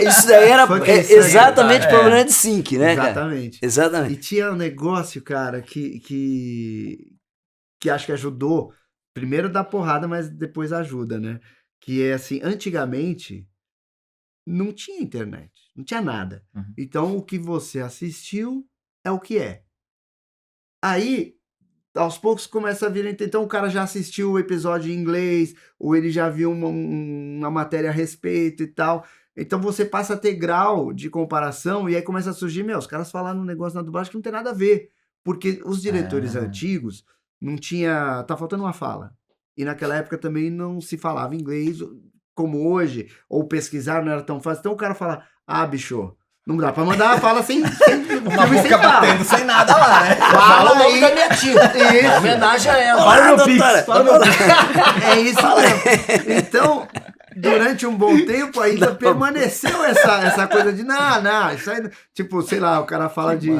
Isso daí era exatamente tá? problema de sync, né, Exatamente. cara? Exatamente. E tinha um negócio, cara, que acho que ajudou. Primeiro dá porrada, mas depois ajuda, né? Que é assim, antigamente não tinha internet, não tinha nada. Então o que você assistiu é o que é. Aí, aos poucos começa a vir... Então o cara já assistiu o episódio em inglês, ou ele já viu uma matéria a respeito e tal. Então você passa a ter grau de comparação e aí começa a surgir, os caras falaram um negócio na dublagem que não tem nada a ver Porque os diretores antigos não tinha... Tá faltando uma fala. E naquela época também não se falava inglês como hoje, ou pesquisar não era tão fácil. Então o cara fala, bicho, não dá pra mandar a fala sem Uma boca batendo sem nada lá, né? Fala o nome aí. da minha tia. Em homenagem a ela. Fala, doutora. É isso mesmo. Então, durante um bom tempo ainda permaneceu essa coisa de não, isso aí, tipo, sei lá, o cara fala de,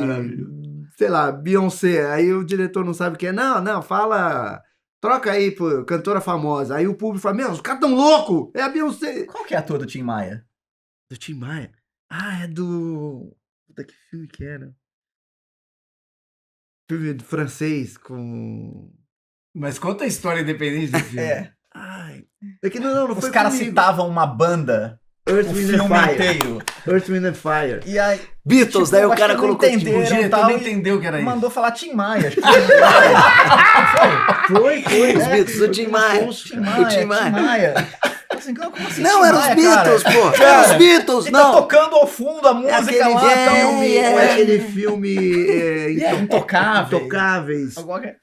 sei lá, Beyoncé, aí o diretor não sabe o que é, não, fala, troca aí por cantora famosa, aí o público fala, meu, os caras tão loucos, é a Beyoncé. Qual que é a ator do Tim Maia? Do Tim Maia? É do... Puta, que filme que era? Filme francês com... Mas conta a história independente do filme. Ai... É que não Os foi caras comigo. citavam uma banda Earth, o Wind filme and Fire. inteiro. Earth, Wind and Fire. E aí, Beatles, daí o acho cara que não colocou... entenderam, O diretor tal, não e entendeu que era isso. mandou falar Tim Maia. Acho que Foi. Os Beatles do Tim Maia. Tim Maia, Tim Maia. Assim, como assim, Não, Tim eram os Maia, Beatles, cara? pô. Eram Cara, os Beatles, Ele tá não. tocando ao fundo a música aquele lá. filme, tal. aquele filme Intocáveis. Intocáveis.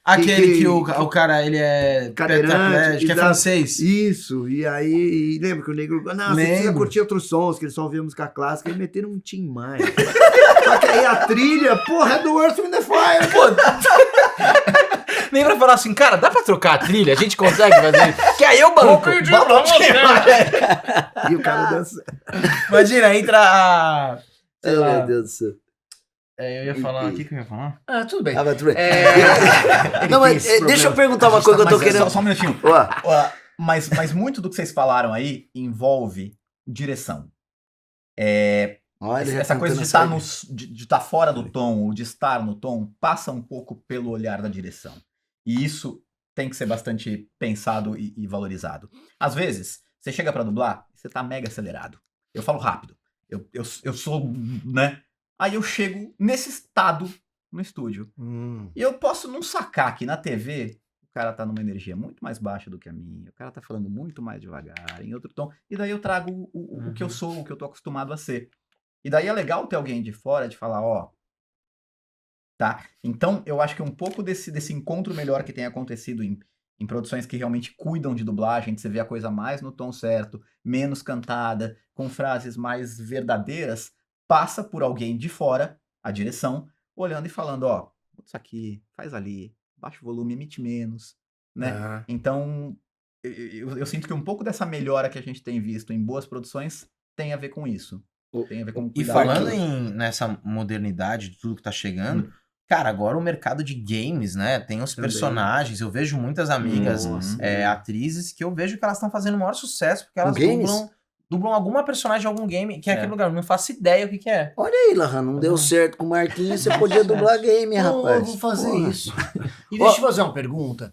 Aquele que- que o cara, ele é Cadeirante, tetraplégico, que é exato. francês. Isso, e aí, lembra que o negro, não, você precisa Lembro. curtir outros sons, que eles só ouviam música clássica, e meteram um Tim Maia. Só que aí a trilha, porra, é do Earth, Wind and Fire, pô. Nem pra falar assim, cara, dá pra trocar a trilha? A gente consegue fazer isso? Que aí eu banco. Bota o Tim Maia. E o cara dança. Imagina, entra a... sei Oh, lá. meu Deus do céu. Eu ia falar, o que eu ia falar? Tudo bem. Mas tudo bem. Ele Não, tem mas esse deixa eu problema. perguntar uma coisa que eu tô Mas querendo... Só um minutinho. Ó, Mas muito do que vocês falaram aí envolve direção. olha, ele já Essa coisa cantando de estar de estar fora do tom, ou de estar no tom, passa um pouco pelo olhar da direção. E isso tem que ser bastante pensado e valorizado. Às vezes, você chega pra dublar, você tá mega acelerado. Eu falo rápido. Eu sou, né? Aí eu chego nesse estado no estúdio. E eu posso não sacar que na TV o cara tá numa energia muito mais baixa do que a minha, o cara tá falando muito mais devagar, em outro tom, e daí eu trago o que eu sou, o que eu tô acostumado a ser. E daí é legal ter alguém de fora de falar, tá? Então, eu acho que um pouco desse encontro melhor que tem acontecido em produções que realmente cuidam de dublagem, de você ver a coisa mais no tom certo, menos cantada, com frases mais verdadeiras, passa por alguém de fora, a direção, olhando e falando, isso aqui, faz ali, baixa o volume, emite menos, né? Então, eu sinto que um pouco dessa melhora que a gente tem visto em boas produções tem a ver com isso. Tem a ver com E cuidar falando daquilo. nessa modernidade de tudo que tá chegando, cara, agora o mercado de games, né? Tem os Também. personagens. Eu vejo muitas amigas, atrizes, que eu vejo que elas estão fazendo o maior sucesso, porque elas games? dublam alguma personagem de algum game, que é É. aquele lugar. Eu não faço ideia o que é. Olha aí, Lahan, não deu certo com o Marquinhos, você podia dublar game, Não, rapaz. eu vou fazer Porra. isso. E deixa eu te fazer uma pergunta.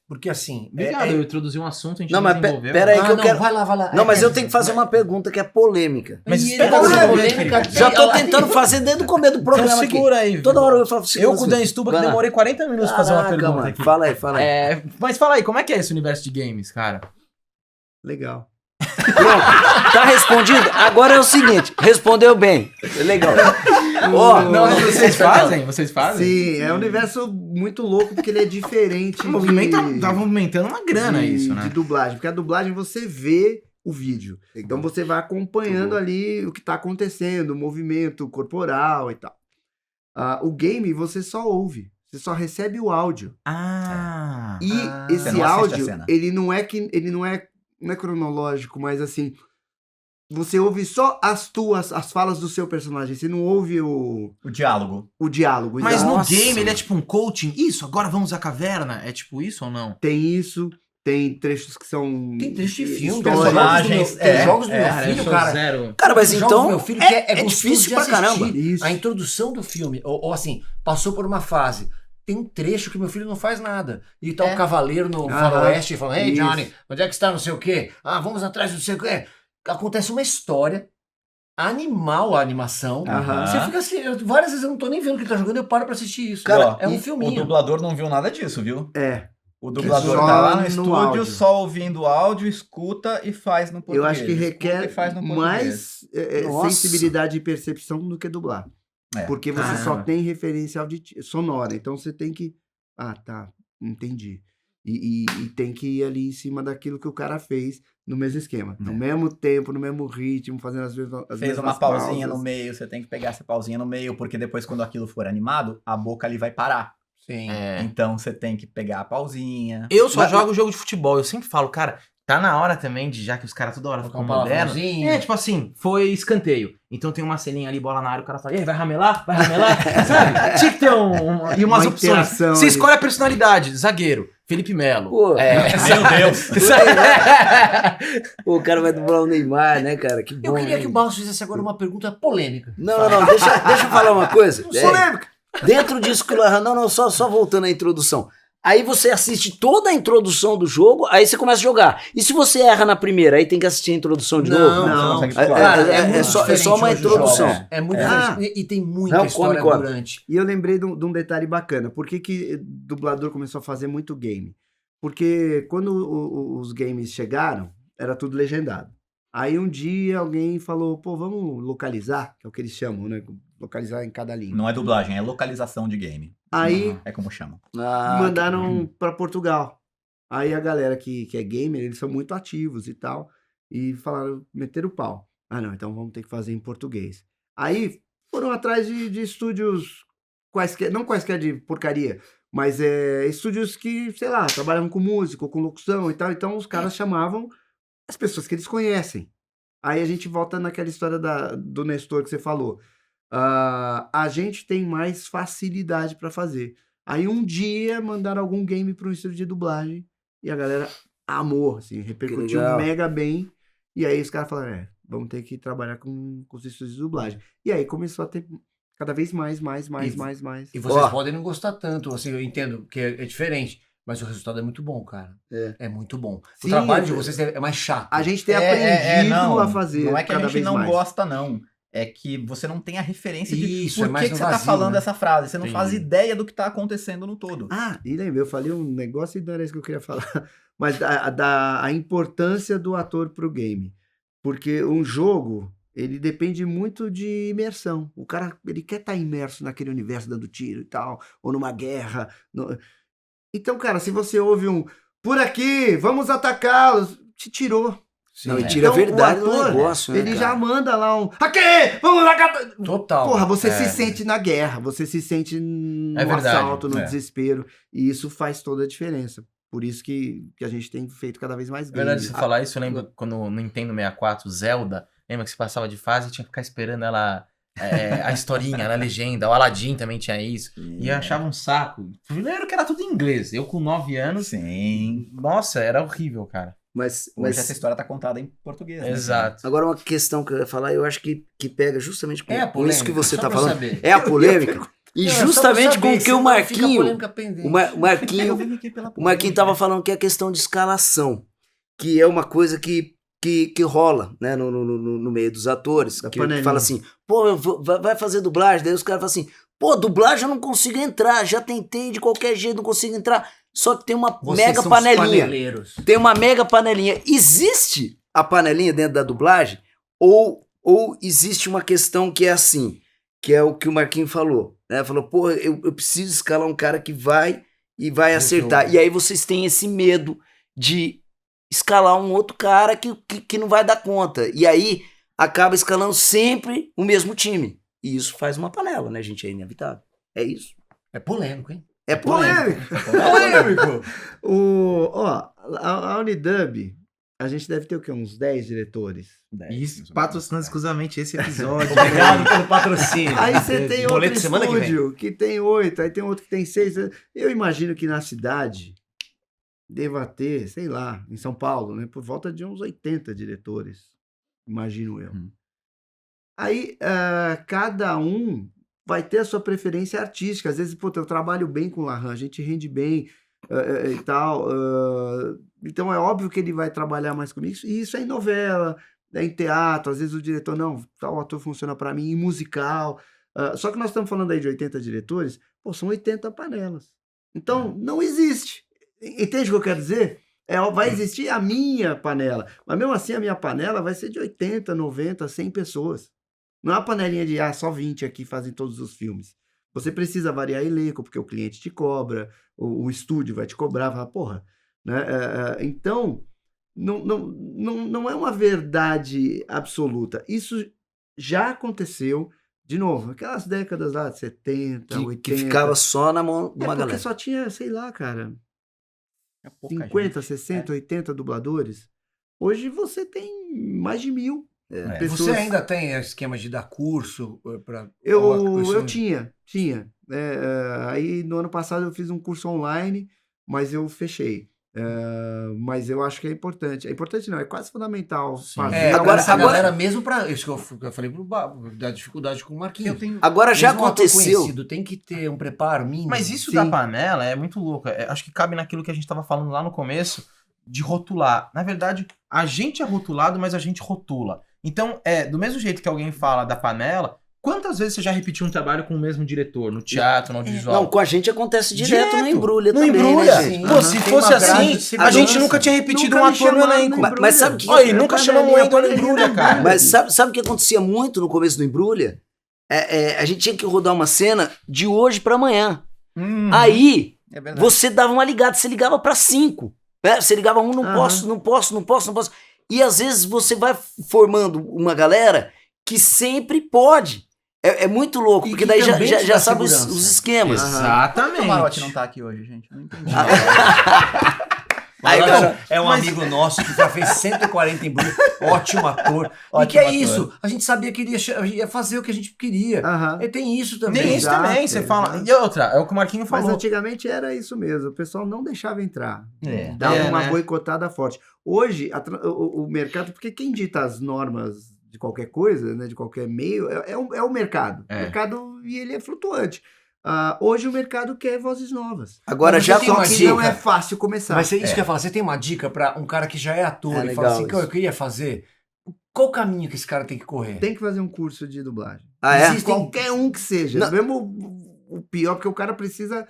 Porque assim... Obrigado, eu introduzi um assunto, a gente Não, mas desenvolveu. pera aí que eu não, quero... vai lá. Não, mas eu tenho que fazer uma pergunta que é polêmica. Mas E espera ele você vai ver, ver, Felipe. cara. Já tô tentando fazer desde o começo do Então programa aqui. segura aí. Toda hora eu falo... Eu com o Dan Stuba, que Vai lá. demorei 40 minutos pra fazer uma Caraca, pergunta mano. aqui. Fala aí. Mas fala aí, como é que é esse universo de games, cara? Legal. Pronto, tá respondido? Agora é o seguinte, respondeu bem. Legal. Ó, Não, vocês fazem? Vocês fazem? Sim, é um universo muito louco porque ele é diferente. O movimento de- tá movimentando uma grana de- isso, né? De dublagem, porque a dublagem você vê o vídeo. Então você vai acompanhando ali o que tá acontecendo, o movimento corporal e tal. O game você só ouve, você só recebe o áudio. Ah. E você esse não assiste a áudio, cena. ele não é cronológico, mas assim, você ouve só as falas do seu personagem, você não ouve o diálogo. diálogo. Mas Exato. no Nossa. game ele é tipo um coaching. Isso, agora vamos à caverna. É tipo isso ou não? Tem isso, tem trechos que são Tem trecho de filme, histórias. personagens, Tem jogos do meu Cara, eu filho, sou cara. zero. cara, mas Tem jogos então do meu filho é, que é é gostoso difícil de pra assistir. caramba. Isso. A introdução do filme, ou assim, passou por uma fase. Tem um trecho que meu filho não faz nada. E tá o cavaleiro no faroeste falando, hey Isso. Johnny, onde é que está não sei o quê? Vamos atrás do não sei o quê. Acontece uma história animal a animação. Aham. Você fica assim, várias vezes eu não tô nem vendo o que ele tá jogando, eu paro pra assistir isso. Cara, é um O filminho. dublador não viu nada disso, viu? É. O dublador Só tá lá no no estúdio, áudio. só ouvindo o áudio, escuta e faz no português. Eu acho que Escuta requer e faz no português. Nossa. sensibilidade e percepção do que dublar. Porque você só Caramba. tem referência sonora. Então você tem que. Ah, tá. Entendi. E tem que ir ali em cima daquilo que o cara fez no mesmo esquema. No mesmo tempo, no mesmo ritmo, fazendo as mesmas Fez uma mesmas pausinha pausas. no meio, você tem que pegar essa pausinha no meio, porque depois quando aquilo for animado, a boca ali vai parar. Sim. Então você tem que pegar a pausinha. Eu só jogo jogo de futebol. Eu sempre falo, cara, tá na hora também de, já que os caras toda hora Colocar ficam um modernos. palavrãozinho. É, tipo assim, foi escanteio. Então tem uma ceninha ali, bola na área, o cara fala, e aí, vai ramelar? Vai ramelar? Sabe? Tinha que ter e umas Uma opções. interação Você ali. escolhe a personalidade. Zagueiro, Felipe Melo. Pô. Meu Deus! Pô, o cara vai dublar o Neymar, né, cara? Que bom. Eu queria né? que o Barros fizesse agora uma pergunta polêmica. Não, deixa eu falar uma coisa. Polêmica. Dentro disso que o Larran... Não, só voltando à introdução. Aí você assiste toda a introdução do jogo, aí você começa a jogar. E se você erra na primeira, aí tem que assistir a introdução de novo? Você não consegue É, explorar. Cara, é muito só diferente uma hoje os introdução. jogos. É muito Ah. diferente. E tem muita Não, história come. durante. E eu lembrei de um detalhe bacana. Por que dublador começou a fazer muito game? Porque quando os games chegaram, era tudo legendado. Aí um dia alguém falou, pô, vamos localizar, que é o que eles chamam, né? Localizar em cada língua. Não é dublagem, é localização de game. Aí É como chamam. mandaram para Portugal. Aí a galera que é gamer, eles são muito ativos e tal. E falaram, meteram o pau. Ah, não, então vamos ter que fazer em português. Aí foram atrás de estúdios quaisquer, não quaisquer de porcaria, mas estúdios que, sei lá, trabalham com música, ou com locução e tal. Então os caras chamavam as pessoas que eles conhecem. Aí a gente volta naquela história do Nestor que você falou. A gente tem mais facilidade para fazer. Aí um dia mandaram algum game para um estúdio de dublagem e a galera amou, assim, repercutiu legal. mega bem. E aí os caras falaram, vamos ter que trabalhar com os estúdios de dublagem. E aí começou a ter cada vez mais. E vocês Ó. podem não gostar tanto, assim, eu entendo que é diferente. Mas o resultado é muito bom, cara. É muito bom. Sim, o trabalho de vocês é mais chato. A gente tem aprendido não, a fazer Não é que a cada gente vez não mais. gosta, não. É que você não tem a referência de Isso, é por mais que no você tá vazio, falando né? essa frase. Você não Entendi. faz ideia do que tá acontecendo no todo. Ah, e lembra, eu falei um negócio e não era isso que eu queria falar. Mas a importância do ator pro game. Porque um jogo, ele depende muito de imersão. O cara, ele quer estar imerso naquele universo dando tiro e tal, ou numa guerra. Então, cara, se você ouve por aqui, vamos atacá-los, te tirou. Não, e Sim, tira a Então, verdade o do ator, negócio, né, ele cara? já manda lá aqui, vamos lá. Total. Porra, você se sente na guerra, você se sente no É verdade, assalto, no é. desespero. E isso faz toda a diferença. Por isso que a gente tem feito cada vez mais É verdade, games. você falar isso, eu lembro quando no Nintendo 64, Zelda, lembra que você passava de fase e tinha que ficar esperando ela, a historinha, a legenda. O Aladdin também tinha isso. E eu achava um saco. Primeiro que era tudo em inglês. Eu com 9 anos, Sim. nossa, era horrível, cara. Mas Hoje essa história tá contada em português. né? Exato. agora uma questão que eu ia falar, eu acho que pega justamente com, É a com isso que polêmica, você só tá pra falando. saber. É a polêmica. E Não, é só pra justamente saber, com o que o senão fica a Marquinho... polêmica pendente. O Marquinho Eu vim aqui pela O Marquinhos tava falando que é a questão de escalação, que é uma coisa que rola, né, no meio dos atores, Da que panelinha. fala assim, pô, vai fazer dublagem, daí os caras falam assim, pô, dublagem eu não consigo entrar, já tentei de qualquer jeito, não consigo entrar, só que tem uma Vocês mega são os panelinha, paneleiros. tem uma mega panelinha, existe a panelinha dentro da dublagem, ou existe uma questão que é assim, que é o que o Marquinhos falou, né, falou, pô, eu preciso escalar um cara que vai acertar, Resolve. e aí vocês têm esse medo de escalar um outro cara que não vai dar conta. E aí acaba escalando sempre o mesmo time. E isso faz uma panela, né, gente? É inevitável. É isso. É polêmico, hein? É polêmico. Polêmico! A Unidub, a gente deve ter o quê? Uns 10 diretores. Isso, patrocinando exclusivamente esse episódio. Obrigado pelo patrocínio. Aí você tem outro Boleto semana que vem. estúdio que tem 8, aí tem outro que tem 6. Eu imagino que na cidade deva ter, sei lá, em São Paulo, né, por volta de uns 80 diretores, imagino eu. Aí cada um vai ter a sua preferência artística. Às vezes, pô, eu trabalho bem com o Larran, a gente rende bem e tal. Então é óbvio que ele vai trabalhar mais comigo. E isso é em novela, é em teatro. Às vezes o diretor, não, tal ator funciona para mim, em musical. Só que nós estamos falando aí de 80 diretores, pô, são 80 panelas. Então, não existe. Entende o que eu quero dizer? Vai existir a minha panela, mas mesmo assim a minha panela vai ser de 80, 90, 100 pessoas. Não é uma panelinha de, só 20 aqui fazem todos os filmes. Você precisa variar elenco, porque o cliente te cobra, o estúdio vai te cobrar, fala, porra, né? Então, não é uma verdade absoluta. Isso já aconteceu, de novo, aquelas décadas lá de 70, 80. Que ficava só na mão de uma porque galera. só tinha, sei lá, cara, É pouca 50, gente. 60, 80 dubladores. Hoje você tem mais de 1000 pessoas. Você ainda tem esquema de dar curso para Eu tinha. Aí no ano passado eu fiz um curso online, mas eu fechei. Mas eu acho que é importante. É importante não, é quase fundamental fazer. Agora- essa galera mesmo para isso que eu falei pro Babo, da dificuldade com o Marquinhos. Eu tenho... Agora já Mesmo um ator aconteceu. conhecido, tem que ter um preparo mínimo. Mas isso Sim. da panela é muito louco. Acho que cabe naquilo que a gente tava falando lá no começo, de rotular. Na verdade, a gente é rotulado, mas a gente rotula. Então, do mesmo jeito que alguém fala da panela, quantas vezes você já repetiu um trabalho com o mesmo diretor, no teatro, no audiovisual? Não, com a gente acontece direto no Embrulha No também, Embrulha. né, gente? Pô, se Tem fosse uma grade de assim, a gente segurança. nunca tinha repetido Nunca um me ator no chamaram elenco. no Mas sabe que... Olha, e nunca chamamos o Wendel no Embrulha, cara. Mas sabe o que acontecia muito no começo do Embrulha? A gente tinha que rodar uma cena de hoje pra amanhã. Aí, É verdade. você dava uma ligada, você ligava pra 5. Você ligava não posso. E às vezes você vai formando uma galera que sempre pode. É muito louco, E porque que daí também te já dá sabe os segurança. esquemas. O Exatamente. Camarote não tá aqui hoje, gente. Não entendi. Aí, Mas cara, é um amigo nosso que já fez 140 Embrulha, ótimo ator. E Ótimo que é ator. isso? A gente sabia que ele ia fazer o que a gente queria. Aham. E tem isso também. Nem isso Exato, também, você fala. exato. E outra, é o que o Marquinho Mas falou. antigamente era isso mesmo, o pessoal não deixava entrar. É. Dava uma né? boicotada forte. Hoje, o mercado, porque quem dita as normas de qualquer coisa, né, de qualquer meio, é o mercado. É. O mercado, e ele é flutuante. Hoje o mercado quer vozes novas. agora Mas já você tem uma Só que dica. não é fácil começar. Mas isso que eu ia falar, você tem uma dica pra um cara que já é ator É e fala legal assim, isso. eu queria fazer. Qual o caminho que esse cara tem que correr? Tem que fazer um curso de dublagem. Ah, é? Existem- Qualquer um que seja. Não. Mesmo o pior, porque o cara precisa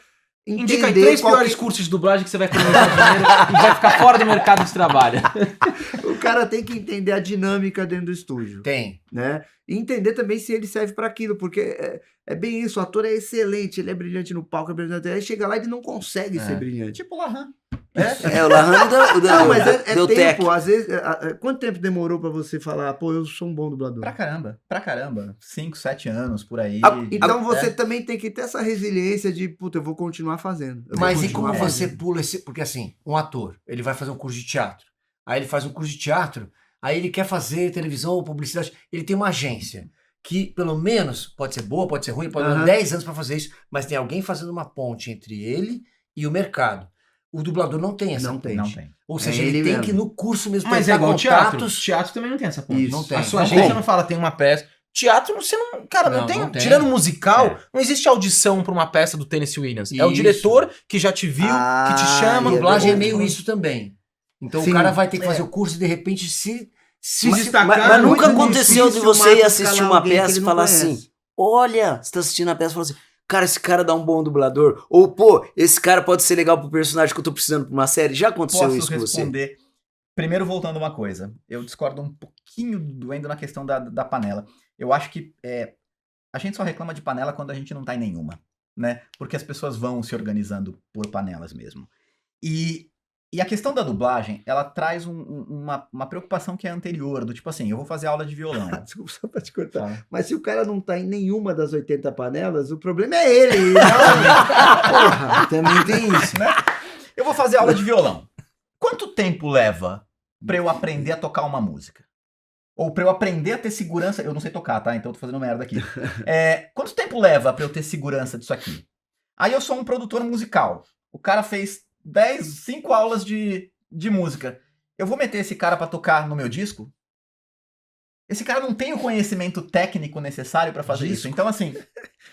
entender Indica aí 3 qual piores cursos de dublagem que você vai economizar dinheiro e vai ficar fora do mercado de trabalho. O cara tem que entender a dinâmica dentro do estúdio. Tem. Né? E entender também se ele serve para aquilo, porque é bem isso, o ator é excelente, ele é brilhante no palco, é brilhante, aí chega lá e ele não consegue ser brilhante. Tipo Lahan. O Lahane Não, mas deu tempo, tech. às vezes, quanto tempo demorou para você falar, pô, eu sou um bom dublador? Pra caramba. 5, 7 anos por aí. Então você também tem que ter essa resiliência de, puta, eu vou continuar fazendo. eu vou Mas e continuar como você fazendo. pula esse... Porque assim, um ator, ele vai fazer um curso de teatro. Aí ele faz um curso de teatro, aí ele quer fazer televisão ou publicidade. Ele tem uma agência que, pelo menos, pode ser boa, pode ser ruim, pode levar 10 anos para fazer isso, mas tem alguém fazendo uma ponte entre ele e o mercado. O dublador não tem essa Não ponte. tem. Não tem. Ou seja, É ele ele tem mesmo. que ir no curso mesmo Mas é tentar igual teatro. contatos. Teatro também não tem essa ponte. Isso. Não tem. A sua Não agência tem. não fala, tem uma peça. Teatro, você não. Cara, não, Não, tem. não tem. Tirando musical, É. não existe audição pra uma peça do Tennessee Williams. É o Isso. diretor que já te viu, que te chama. e Dublagem é bom. meio isso também. Então Sim. o cara vai ter que fazer o curso e de repente se destacar. Mas nunca muito aconteceu de difícil você ir Marcos assistir calar uma alguém que peça ele e não falar conhece. assim: olha, você tá assistindo a peça e fala assim, cara, esse cara dá um bom dublador. Ou, pô, esse cara pode ser legal pro personagem que eu tô precisando pra uma série. Já aconteceu Posso isso com você? responder. Primeiro, voltando uma coisa. Eu discordo um pouquinho do Wendel na questão da panela. Eu acho que a gente só reclama de panela quando a gente não tá em nenhuma, né? Porque as pessoas vão se organizando por panelas mesmo. E a questão da dublagem, ela traz uma preocupação que é anterior, do tipo assim, eu vou fazer aula de violão. Desculpa só pra te cortar. Fala. Mas se o cara não tá em nenhuma das 80 panelas, o problema é ele. Não... Porra, também tem isso. Eu vou fazer aula de violão. Quanto tempo leva pra eu aprender a tocar uma música? Ou pra eu aprender a ter segurança... Eu não sei tocar, tá? Então eu tô fazendo merda aqui. Quanto tempo leva pra eu ter segurança disso aqui? Aí eu sou um produtor musical. O cara fez 5 aulas de música. Eu vou meter esse cara pra tocar no meu disco? Esse cara não tem o conhecimento técnico necessário pra fazer isso. Então, assim...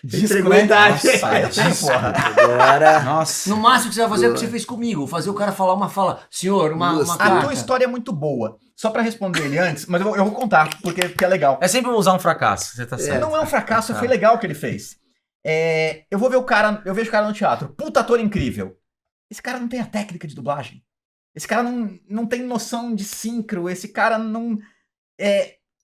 Entregou a idade. Nossa, eu tenho, porra. Agora... Nossa. No máximo que você vai fazer é o que você fez comigo. Fazer o cara falar uma fala. Senhor, uma Nossa, A carta. tua história é muito boa. Só pra responder ele antes, mas eu vou contar, porque é legal. É sempre usar um fracasso, você tá certo. Não é um fracasso, foi legal o que ele fez. Eu vou ver o cara, eu vejo o cara no teatro, puta ator incrível. Esse cara não tem a técnica de dublagem. Esse cara não tem noção de sincro, esse cara não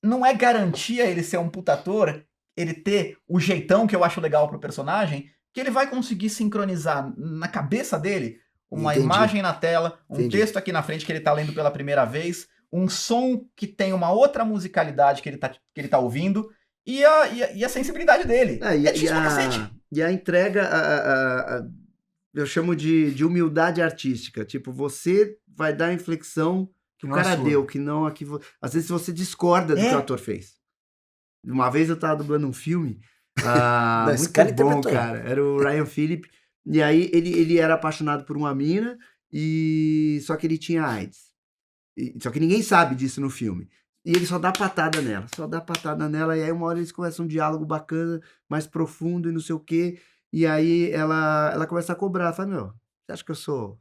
não é garantia ele ser um puta ator, ele ter o jeitão que eu acho legal pro personagem, que ele vai conseguir sincronizar na cabeça dele uma Entendi. imagem na tela, um Entendi. texto aqui na frente que ele tá lendo pela primeira vez, um som que tem uma outra musicalidade que ele tá ouvindo e a sensibilidade dele. É, É difícil pra cacete. e a entrega, eu chamo de humildade artística. Tipo, você vai dar a inflexão que o Não é cara sua. deu, que não a que às vezes você discorda do que o ator fez. Uma vez eu tava dublando um filme, Não, esse muito cara bom, interpretou. cara. Era o Ryan Phillip. E aí ele era apaixonado por uma mina, só que ele tinha AIDS. Só que ninguém sabe disso no filme. E ele só dá patada nela, e aí uma hora eles começam um diálogo bacana, mais profundo e não sei o quê. E aí ela começa a cobrar, fala, meu, você acha que eu sou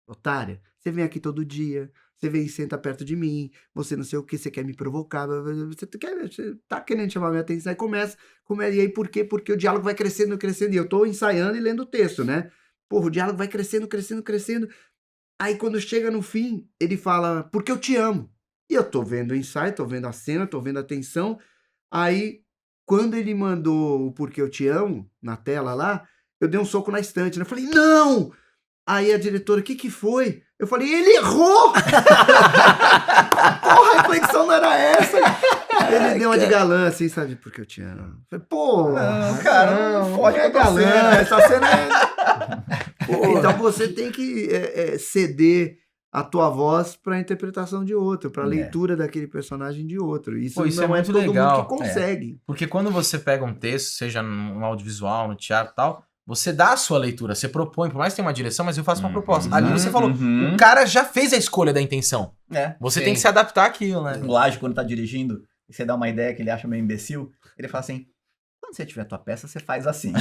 otária? Você vem aqui todo dia, você vem e senta perto de mim, você não sei o que, você quer me provocar, você tá querendo chamar minha atenção. Aí começa, e aí por quê? Porque o diálogo vai crescendo, e eu tô ensaiando e lendo o texto, né? Porra, o diálogo vai crescendo. Aí quando chega no fim, ele fala, porque eu te amo. E eu tô vendo o ensaio, tô vendo a cena, tô vendo a tensão. Aí, quando ele mandou o Porque Eu Te Amo, na tela lá, eu dei um soco na estante, né? Eu falei, não! Aí a diretora, o que foi? Eu falei, ele errou! Porra, a reflexão não era essa! Ele deu uma de galã, assim, sabe? Porque eu te amo. Eu falei, pô, Não, cara, não fode é com a tua galã, cena. essa cena é... Então você tem que ceder a tua voz para a interpretação de outro, para a leitura daquele personagem de outro. Isso, Pô, isso não é muito todo legal. mundo que consegue. Porque quando você pega um texto, seja no audiovisual, no teatro e tal, você dá a sua leitura, você propõe, por mais que tenha uma direção, mas eu faço uma proposta. Ali você falou, o cara já fez a escolha da intenção. Você Sim. tem que se adaptar àquilo, né? O Laje, quando tá dirigindo, e você dá uma ideia que ele acha meio imbecil, ele fala assim, quando você tiver a tua peça, você faz assim.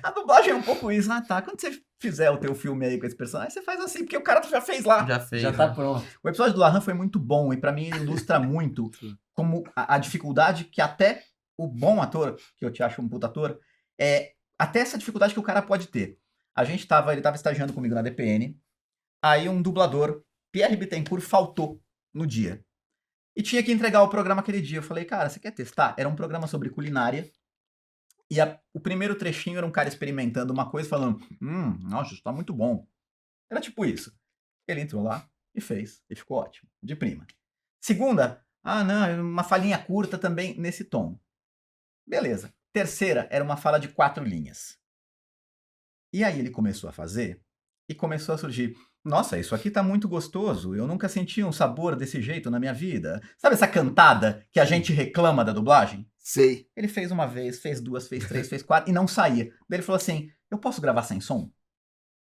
A dublagem é um pouco isso. Ah, tá. Quando você fizer o teu filme aí com esse personagem, você faz assim, porque o cara já fez lá. Já fez. Já né? tá pronto. O episódio do Lahan foi muito bom, e pra mim ele ilustra muito como a dificuldade que até o bom ator, que eu te acho um puta ator, até essa dificuldade que o cara pode ter. Ele tava estagiando comigo na DPN, aí um dublador, Pierre Bittencourt, faltou no dia. E tinha que entregar o programa aquele dia. Eu falei, cara, você quer testar? Era um programa sobre culinária. E o primeiro trechinho era um cara experimentando uma coisa, falando, nossa, isso tá muito bom. Era tipo isso. Ele entrou lá e fez. E ficou ótimo. De prima. Segunda, não, uma falinha curta também nesse tom. Beleza. Terceira, era uma fala de 4 linhas. E aí ele começou a fazer e começou a surgir, nossa, isso aqui tá muito gostoso, eu nunca senti um sabor desse jeito na minha vida. Sabe essa cantada que a gente reclama da dublagem? Sei. Ele fez uma vez, fez 2, fez 3, fez 4 e não saía. Daí ele falou assim, eu posso gravar sem som?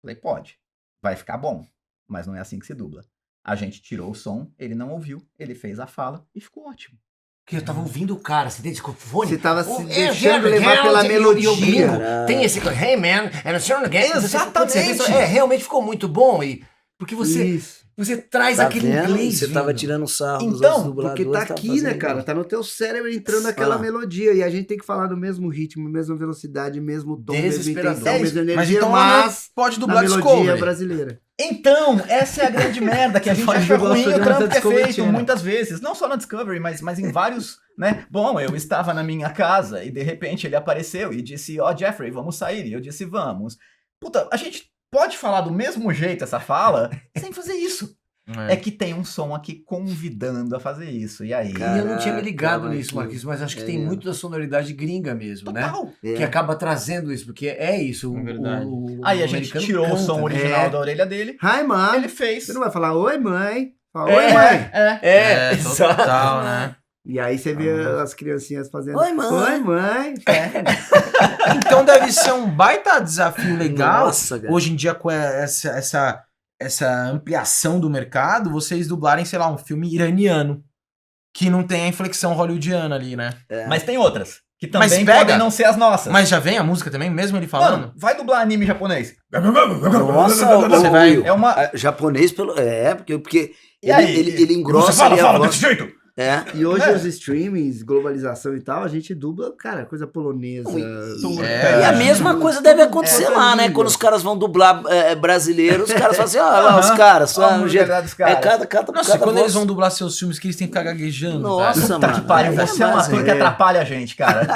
Falei, pode. Vai ficar bom, mas não é assim que se dubla. A gente tirou o som, ele não ouviu, ele fez a fala e ficou ótimo. Porque eu tava ouvindo o cara, você tem fone? Você tava se O- deixando Gerald levar pela Gerald e o melodia. gringo. Caralho. Tem esse... Hey, man, and it's again. Exatamente. Realmente ficou muito bom. Porque você traz Tá aquele vendo? inglês. Você tava vindo. tirando sarro dos Então, outros dubladores. Porque tá tava aqui, né, fazendo cara? igual. Tá no teu cérebro entrando aquela Ah. melodia. E a gente tem que falar no mesmo ritmo, mesma velocidade, mesmo tom, mesma Desesperador. intenção, É mesma Mas energia, então mas pode na dublar melodia Discovery. brasileira. Então, essa é a grande merda, que a gente Pode acha dublar os ruim o programas trampo da que é Discovery feito Channel. muitas vezes. Não só na Discovery, mas em vários, né? Bom, eu estava na minha casa e de repente ele apareceu e disse, Jeffrey, vamos sair. E eu disse, vamos. Puta, a gente pode falar do mesmo jeito essa fala sem fazer isso. É que tem um som aqui convidando a fazer isso. E aí? E eu não tinha me ligado Caraca, nisso, Marquinhos, mas acho que é tem mesmo. muito da sonoridade gringa mesmo, né? Total. Que acaba trazendo isso, porque é isso. É verdade. Aí a o gente americano tirou o canta, som né? original da orelha dele. Hi, mom. Ele fez. Você não vai falar, oi, mãe. Fala, É. oi, mãe. É, total, né? E aí você vê as criancinhas fazendo, Oi, mãe. Oi, mãe. Então deve ser um baita desafio legal. Nossa, cara. Hoje em dia, com essa ampliação do mercado, vocês dublarem, sei lá, um filme iraniano. Que não tem a inflexão hollywoodiana ali, né? Mas tem outras. Que Mas também pega. podem não ser as nossas. Mas já vem a música também, mesmo ele falando? Mano, vai dublar anime japonês. Nossa, Você vai- Will, É uma... japonês pelo... porque E aí? ele engrossa ali a voz. jeito. É. E hoje os streamings, globalização e tal, a gente dubla, cara, coisa polonesa. É. E a mesma coisa deve acontecer lá, né? língua. Quando os caras vão dublar brasileiros, os caras falam assim, ó, lá os caras, só um jeito. Dos caras. Nossa, cada quando voz- eles vão dublar seus filmes, que eles têm que ficar gaguejando. Nossa, velho. mano. Que pariu, você é um Mas ator que atrapalha a gente, cara.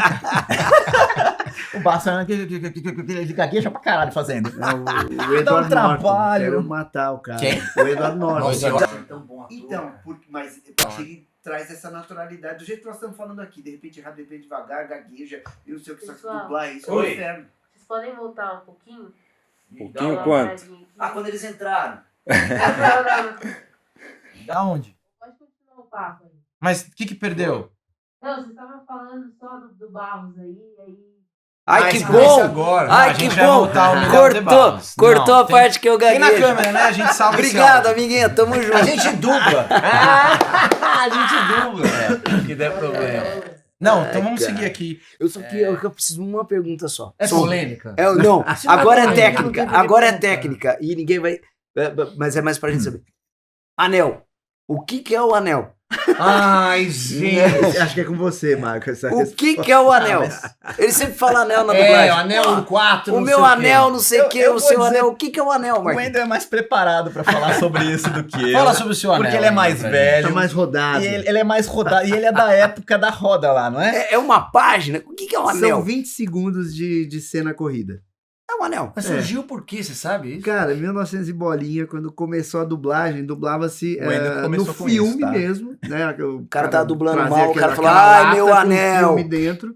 O Barcelona que ele gagueja pra caralho fazendo. O Edward Norton. trabalho. Quero matar o cara. Quem? O Edward Norton. Nossa, eu acho tão bom ator. Então, mas eu acho que ele traz essa naturalidade. Do jeito que nós estamos falando aqui, de repente rápido, de repente devagar, gagueja, e não sei o que, só que Pessoal. dublar isso é Oi. um inferno. Vocês podem voltar um pouquinho? Pouquinho Dá uma quanto? paradinha aqui. Ah, quando eles entraram. Não. Da onde? Pode continuar o papo aí. Mas o que perdeu? Não, vocês estavam falando só do Barros aí. Ai, que Mas bom! agora. Ai, a que gente vai bom! voltar ao melhor de Cortou, Barros. cortou Não, a parte que eu Tem na gaguejo. câmera, né? A gente salva esse Obrigado, áudio. amiguinha, tamo junto. A gente dubla. A gente dubla. Que der problema. Não, Ai, então vamos cara. seguir aqui. Eu só queria, eu preciso de uma pergunta só. É Só- polêmica? É, não, não agora é é polêmica, técnica, não tem agora é ninguém técnica. E ninguém vai... Mas é mais pra gente saber. Anel. O que é o anel? Ai, gente. Acho que é com você, Marco. Essa O que é o anel? Ele sempre fala anel na dublagem. É, o anel 4, O meu anel, não sei o que, eu o vou seu dizer- anel. O que é o anel, O Marco? Wendel é mais preparado pra falar sobre isso do que eu. Fala sobre o seu anel. Porque ele é mais né, velho. Tá mais rodado. E ele é mais rodado. E ele é da época da roda lá, não é? É uma página? O que é o anel? São 20 segundos de cena corrida. É um anel. Mas surgiu por quê, você sabe isso? Cara, 1900 e bolinha, quando começou a dublagem, dublava-se O Wendel no começou com filme isso, tá? mesmo, né? O cara tava dublando trazia mal, o cara aquela falou, "Ai, lata meu com o anel." filme dentro.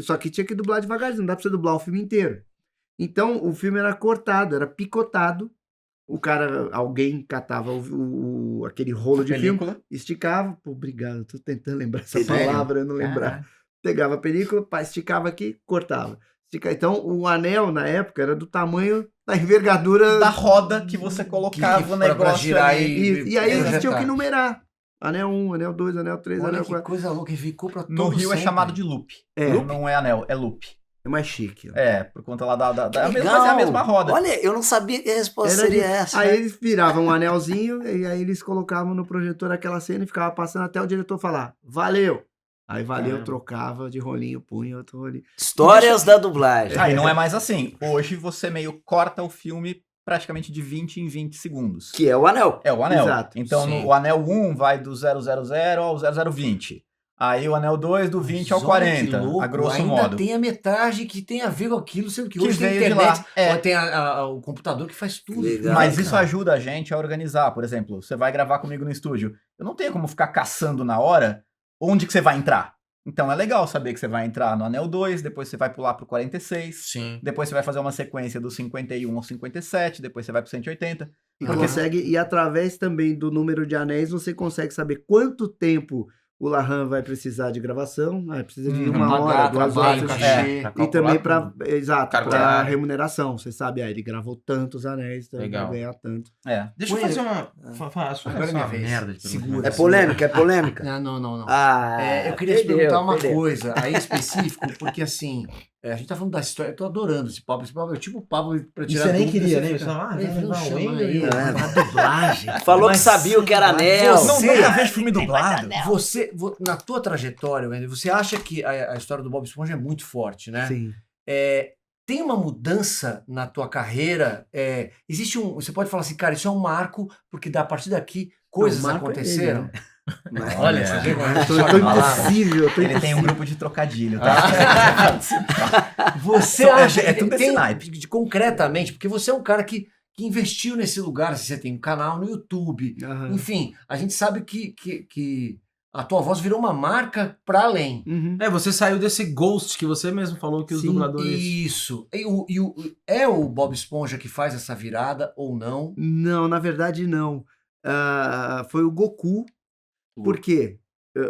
Só que tinha que dublar devagarzinho, não dá pra você dublar o filme inteiro. Então, o filme era cortado, era picotado. O cara, alguém catava aquele rolo de filme, Película. esticava. Pô, obrigado, tô tentando lembrar essa Sério? palavra, eu não lembrar. Pegava a película, pá, esticava aqui, cortava. Então, o anel, na época, era do tamanho da envergadura. Da roda que você colocava o pra negócio girar ali. E aí eles projetar. tinham que numerar. Anel 1, anel 2, anel 3, Olha anel que 4. coisa louca, e ficou pra todo No Rio é sempre. chamado de loop. É. Não é anel, é loop. É mais chique. É, por conta lá da Que é a mesma, legal. mas é a mesma roda. Olha, eu não sabia que a resposta Era seria de- essa. Aí né? eles viravam um anelzinho e aí eles colocavam no projetor aquela cena e ficava passando até o diretor falar, valeu. Aí valeu, Caramba. trocava de rolinho, punha outro rolinho. Histórias da dublagem. Aí não é mais assim. Hoje você meio corta o filme praticamente de 20 em 20 segundos. Que é o anel. É o anel. Exato, Então sim. o anel 1 vai do 000 ao 0020. Aí o anel 2 do 20 ao Mas olha que 40, louco, a grosso ainda modo. tem a metragem que tem a ver com aquilo, sendo que Que hoje tem veio de internet, lá. É. tem o computador que faz tudo. Legal. Mas cara. isso ajuda a gente a organizar. Por exemplo, você vai gravar comigo no estúdio. Eu não tenho como ficar caçando na hora onde que você vai entrar. Então é legal saber que você vai entrar no anel 2, depois você vai pular pro 46, Sim. depois você vai fazer uma sequência do 51 ao 57, depois você vai pro 180. E Porque- consegue, e através também do número de anéis, você consegue saber quanto tempo o Lahan vai precisar de gravação. Precisa de uma Pagar, hora, 2 trabalho, horas. cachê. E também para Carga para horária. remuneração. Você sabe, ele gravou tantos anéis, então ele Legal. vai ganhar tanto. É. Deixa eu fazer uma. Agora é minha vez. merda de Segura. pergunta. É polêmica, é polêmica. Não. Ah, Eu queria te perguntar uma perdeu. coisa aí específico, porque assim, a gente tá falando da história, eu tô adorando esse papo é tipo o papo pra tirar você nem dúvida, queria, você né? fica, Você fala, "Mas não vai chama Wendel aí, aí, a dublagem. Falou Mas que sabia o que era anel. Você- Nunca vejo filme dublado. Na tua trajetória, Wendel, você acha que a história do Bob Esponja é muito forte, né? Sim. Tem uma mudança na tua carreira? Existe você pode falar assim, cara, isso é um marco, porque a partir daqui coisas Não, o marco é aconteceram. ele, Olha, É. você vê como a Eu gente tô joga palavra. impossível, tô Ele tem um impossível. grupo de trocadilho, tá? Você É, acha é tudo que desse naipe. concretamente, porque você é um cara que investiu nesse lugar, você tem um canal no YouTube, Aham. enfim, a gente sabe que a tua voz virou uma marca para além. Uhum. Você saiu desse ghost que você mesmo falou que os Sim, dubladores. Isso. É o Bob Esponja que faz essa virada ou não? Não, na verdade não. Foi o Goku. Por quê?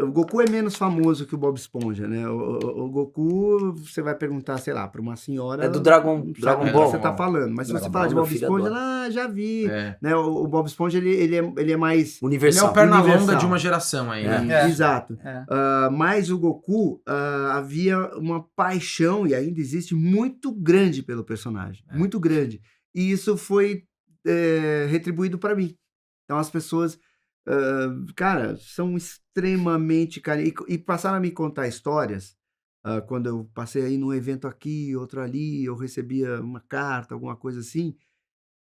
O Goku é menos famoso que o Bob Esponja, né? O Goku, você vai perguntar, sei lá, para uma senhora. É do ela Dragon não sabe o que Ball. você tá falando. Mas se Dragon você falar de Ball, Bob meu filho Esponja, adora. ela já vi. É. Né? O Bob Esponja, ele é mais... Ele é Universal. o perna longa Universal. de uma geração aí, É. né? Exato. É. Mas o Goku, havia uma paixão, e ainda existe, muito grande pelo personagem. Muito grande. E isso foi retribuído para mim. Então as pessoas cara, são extremamente carinhosos. E passaram a me contar histórias. Quando eu passei aí num evento aqui, outro ali, eu recebia uma carta, alguma coisa assim,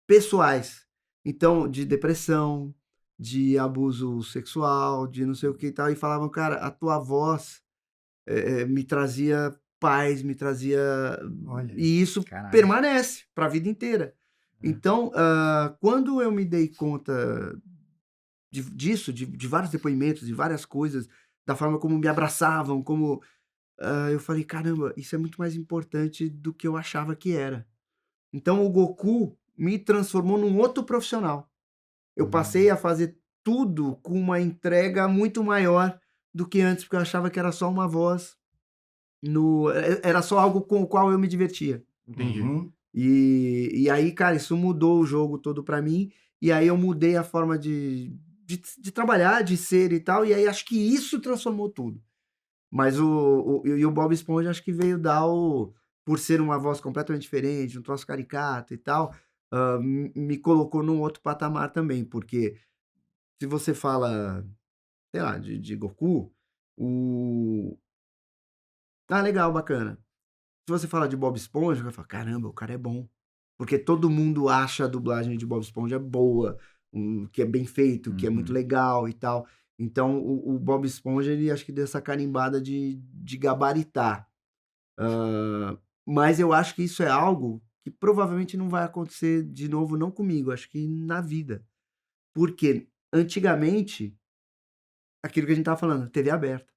pessoais. Então, de depressão, de abuso sexual, de não sei o que e tal. E falavam, cara, a tua voz me trazia paz, me trazia. Olha. E isso Caralho. permanece para a vida inteira. Então, quando eu me dei conta disso, de vários depoimentos, de várias coisas, da forma como me abraçavam, como. Eu falei, caramba, isso é muito mais importante do que eu achava que era. Então, o Goku me transformou num outro profissional. Eu passei a fazer tudo com uma entrega muito maior do que antes, porque eu achava que era só uma voz, era só algo com o qual eu me divertia. Entendi. Uhum. E aí, cara, isso mudou o jogo todo pra mim, e aí eu mudei a forma de trabalhar, de ser e tal, e aí acho que isso transformou tudo. Mas o Bob Esponja acho que veio dar por ser uma voz completamente diferente, um troço caricato e tal, me colocou num outro patamar também, porque se você fala, sei lá, de Goku, legal, bacana. Se você fala de Bob Esponja, vai falar, caramba, o cara é bom. Porque todo mundo acha a dublagem de Bob Esponja boa, que é bem feito, que é muito legal e tal. Então, o Bob Esponja, ele acho que deu essa carimbada de gabaritar. Mas eu acho que isso é algo que provavelmente não vai acontecer de novo, não comigo, acho que na vida. Porque, antigamente, aquilo que a gente tava falando, TV aberta.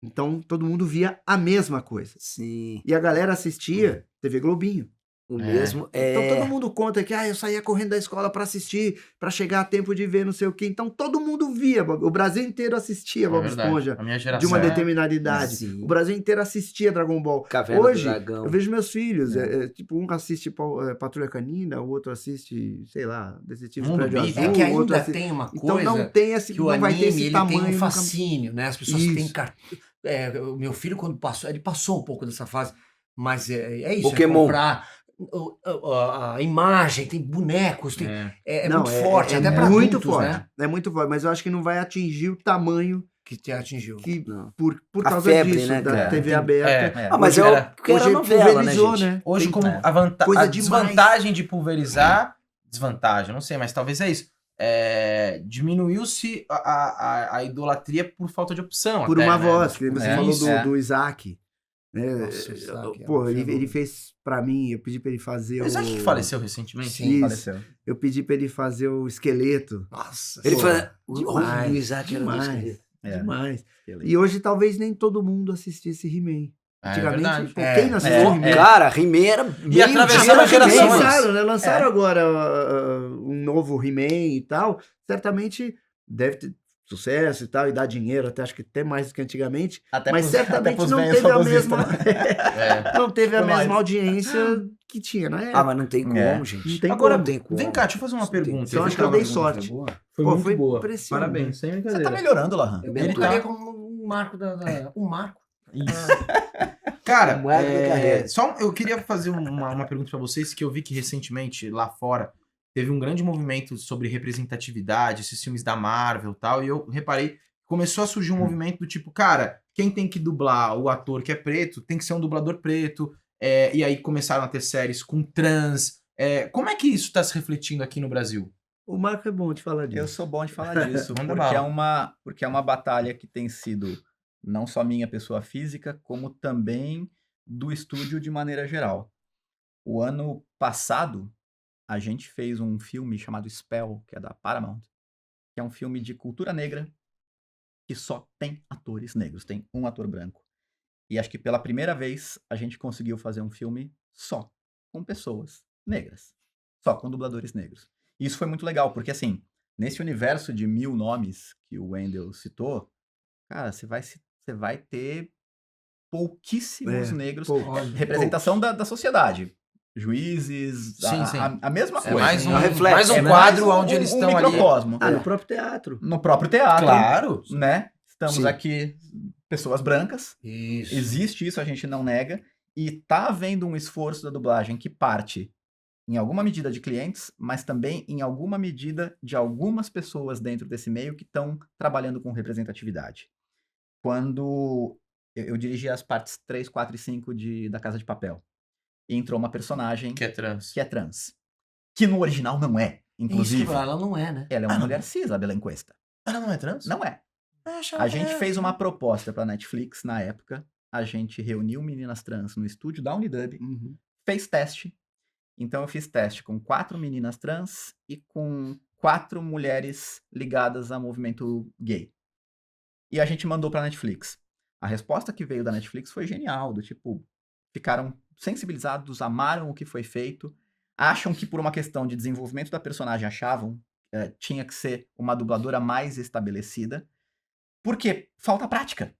Então, todo mundo via a mesma coisa. Sim. E a galera assistia TV Globinho. O mesmo Então todo mundo conta que eu saía correndo da escola pra assistir, pra chegar a tempo de ver não sei o quê. Então todo mundo via, o Brasil inteiro assistia Bob verdade. Esponja A minha de geração uma determinada idade. Sim. O Brasil inteiro assistia Dragon Ball. Caverna do Hoje, Dragão. eu vejo meus filhos, tipo, um assiste Patrulha Canina, o outro assiste, sei lá, Detetive Mundo Prédio Beat. Azul, É que o outro ainda assiste... tem uma Então coisa não tem esse, que o não vai ter anime esse ele tamanho. tem um nunca- fascínio, né? As pessoas têm Isso. o meu filho quando passou, ele passou um pouco dessa fase, mas é isso, Pokémon. é comprar a imagem, tem bonecos, tem, é Não, muito forte, até para muito adultos, forte. né? É muito forte, mas eu acho que não vai atingir o tamanho Que te atingiu. que Não. por A causa febre, disso, né, da cara? TV aberta. É. Ah, mas Hoje é era- o que era Hoje novela, né, pulverizou, gente? né? Hoje, Tem como É. coisa a demais. desvantagem de pulverizar, desvantagem, não sei, mas talvez é isso. Diminuiu-se a idolatria por falta de opção. por até, uma né? voz, que você falou Isso. do Isaac. Né? Nossa, o Isaac é Pô, um ele fenômeno. fez pra mim, eu pedi pra ele fazer Mas sabe que faleceu recentemente? Sim. Isso. Faleceu. Eu pedi pra ele fazer o esqueleto. Nossa, Ele Pô, fala. demais, O Isaac era um demais. esqueleto. É. Demais. Esqueleto. E hoje talvez nem todo mundo assistisse He-Man. Antigamente, verdade. pô, É, quem não assistiu é, He-Man? Cara, He-Man era meio atravessava dia gerações. He-Man. Lançaram, né? Lançaram agora um novo He-Man e tal. Certamente deve ter sucesso e tal, e dar dinheiro, até acho que até mais do que antigamente. Até Mas pros- certamente até pros não velhos teve a saudosistas, mesma, né? É. não teve a Foi mesma mais. audiência que tinha na época. Ah, mas não tem como, É. gente. Não tem Agora, Não tem como. vem cá, deixa eu fazer uma Não tem. pergunta. Então, Você acho que eu fala- dei sorte. Foi Pô, muito foi boa. impressionante. Parabéns, sem Você brincadeira. tá melhorando, Lahan. Eu Ele botaria tá- como um marco um marco. Isso. Cara, Um marco da carreira. eu queria fazer uma pergunta pra vocês, que eu vi que recentemente, lá fora, teve um grande movimento sobre representatividade, esses filmes da Marvel e tal, e eu reparei, começou a surgir um movimento do tipo, cara, quem tem que dublar o ator que é preto, tem que ser um dublador preto, e aí começaram a ter séries com trans. Como é que isso tá se refletindo aqui no Brasil? O Marco é bom de falar disso. Eu sou bom de falar disso, Manda porque é uma batalha que tem sido não só minha pessoa física, como também do estúdio de maneira geral. O ano passado, a gente fez um filme chamado Spell, que é da Paramount, que é um filme de cultura negra que só tem atores negros, tem um ator branco. E acho que pela primeira vez a gente conseguiu fazer um filme só com pessoas negras, só com dubladores negros. E isso foi muito legal, porque assim, nesse universo de 1000 nomes que o Wendel citou, cara, você vai ter pouquíssimos negros. poucos. Representação da sociedade. Juízes, Sim, sim. a mesma É coisa. mais um, É um reflexo, mais um né? quadro Mais onde eles estão ali. microcosmo. No próprio teatro. No próprio teatro. Claro. Né? Estamos Sim. aqui, pessoas brancas. Isso. Existe isso, a gente não nega. E tá havendo um esforço da dublagem que parte em alguma medida de clientes, mas também em alguma medida de algumas pessoas dentro desse meio que estão trabalhando com representatividade. Quando eu dirigi as partes 3, 4 e 5 da Casa de Papel, e entrou uma personagem Que é trans. que é trans, que no original não é, inclusive. Isso, ela não é, né? Ela é uma mulher cis, a Belén Cuesta. Ela não é trans? Não é. Eu achava A que gente era. fez uma proposta pra Netflix na época. A gente reuniu meninas trans no estúdio da Unidub, fez teste. Então eu fiz teste com 4 meninas trans e com 4 mulheres ligadas ao movimento gay. E a gente mandou pra Netflix. A resposta que veio da Netflix foi genial, do tipo, ficaram sensibilizados, amaram o que foi feito, acham que por uma questão de desenvolvimento da personagem achavam tinha que ser uma dubladora mais estabelecida, porque falta prática,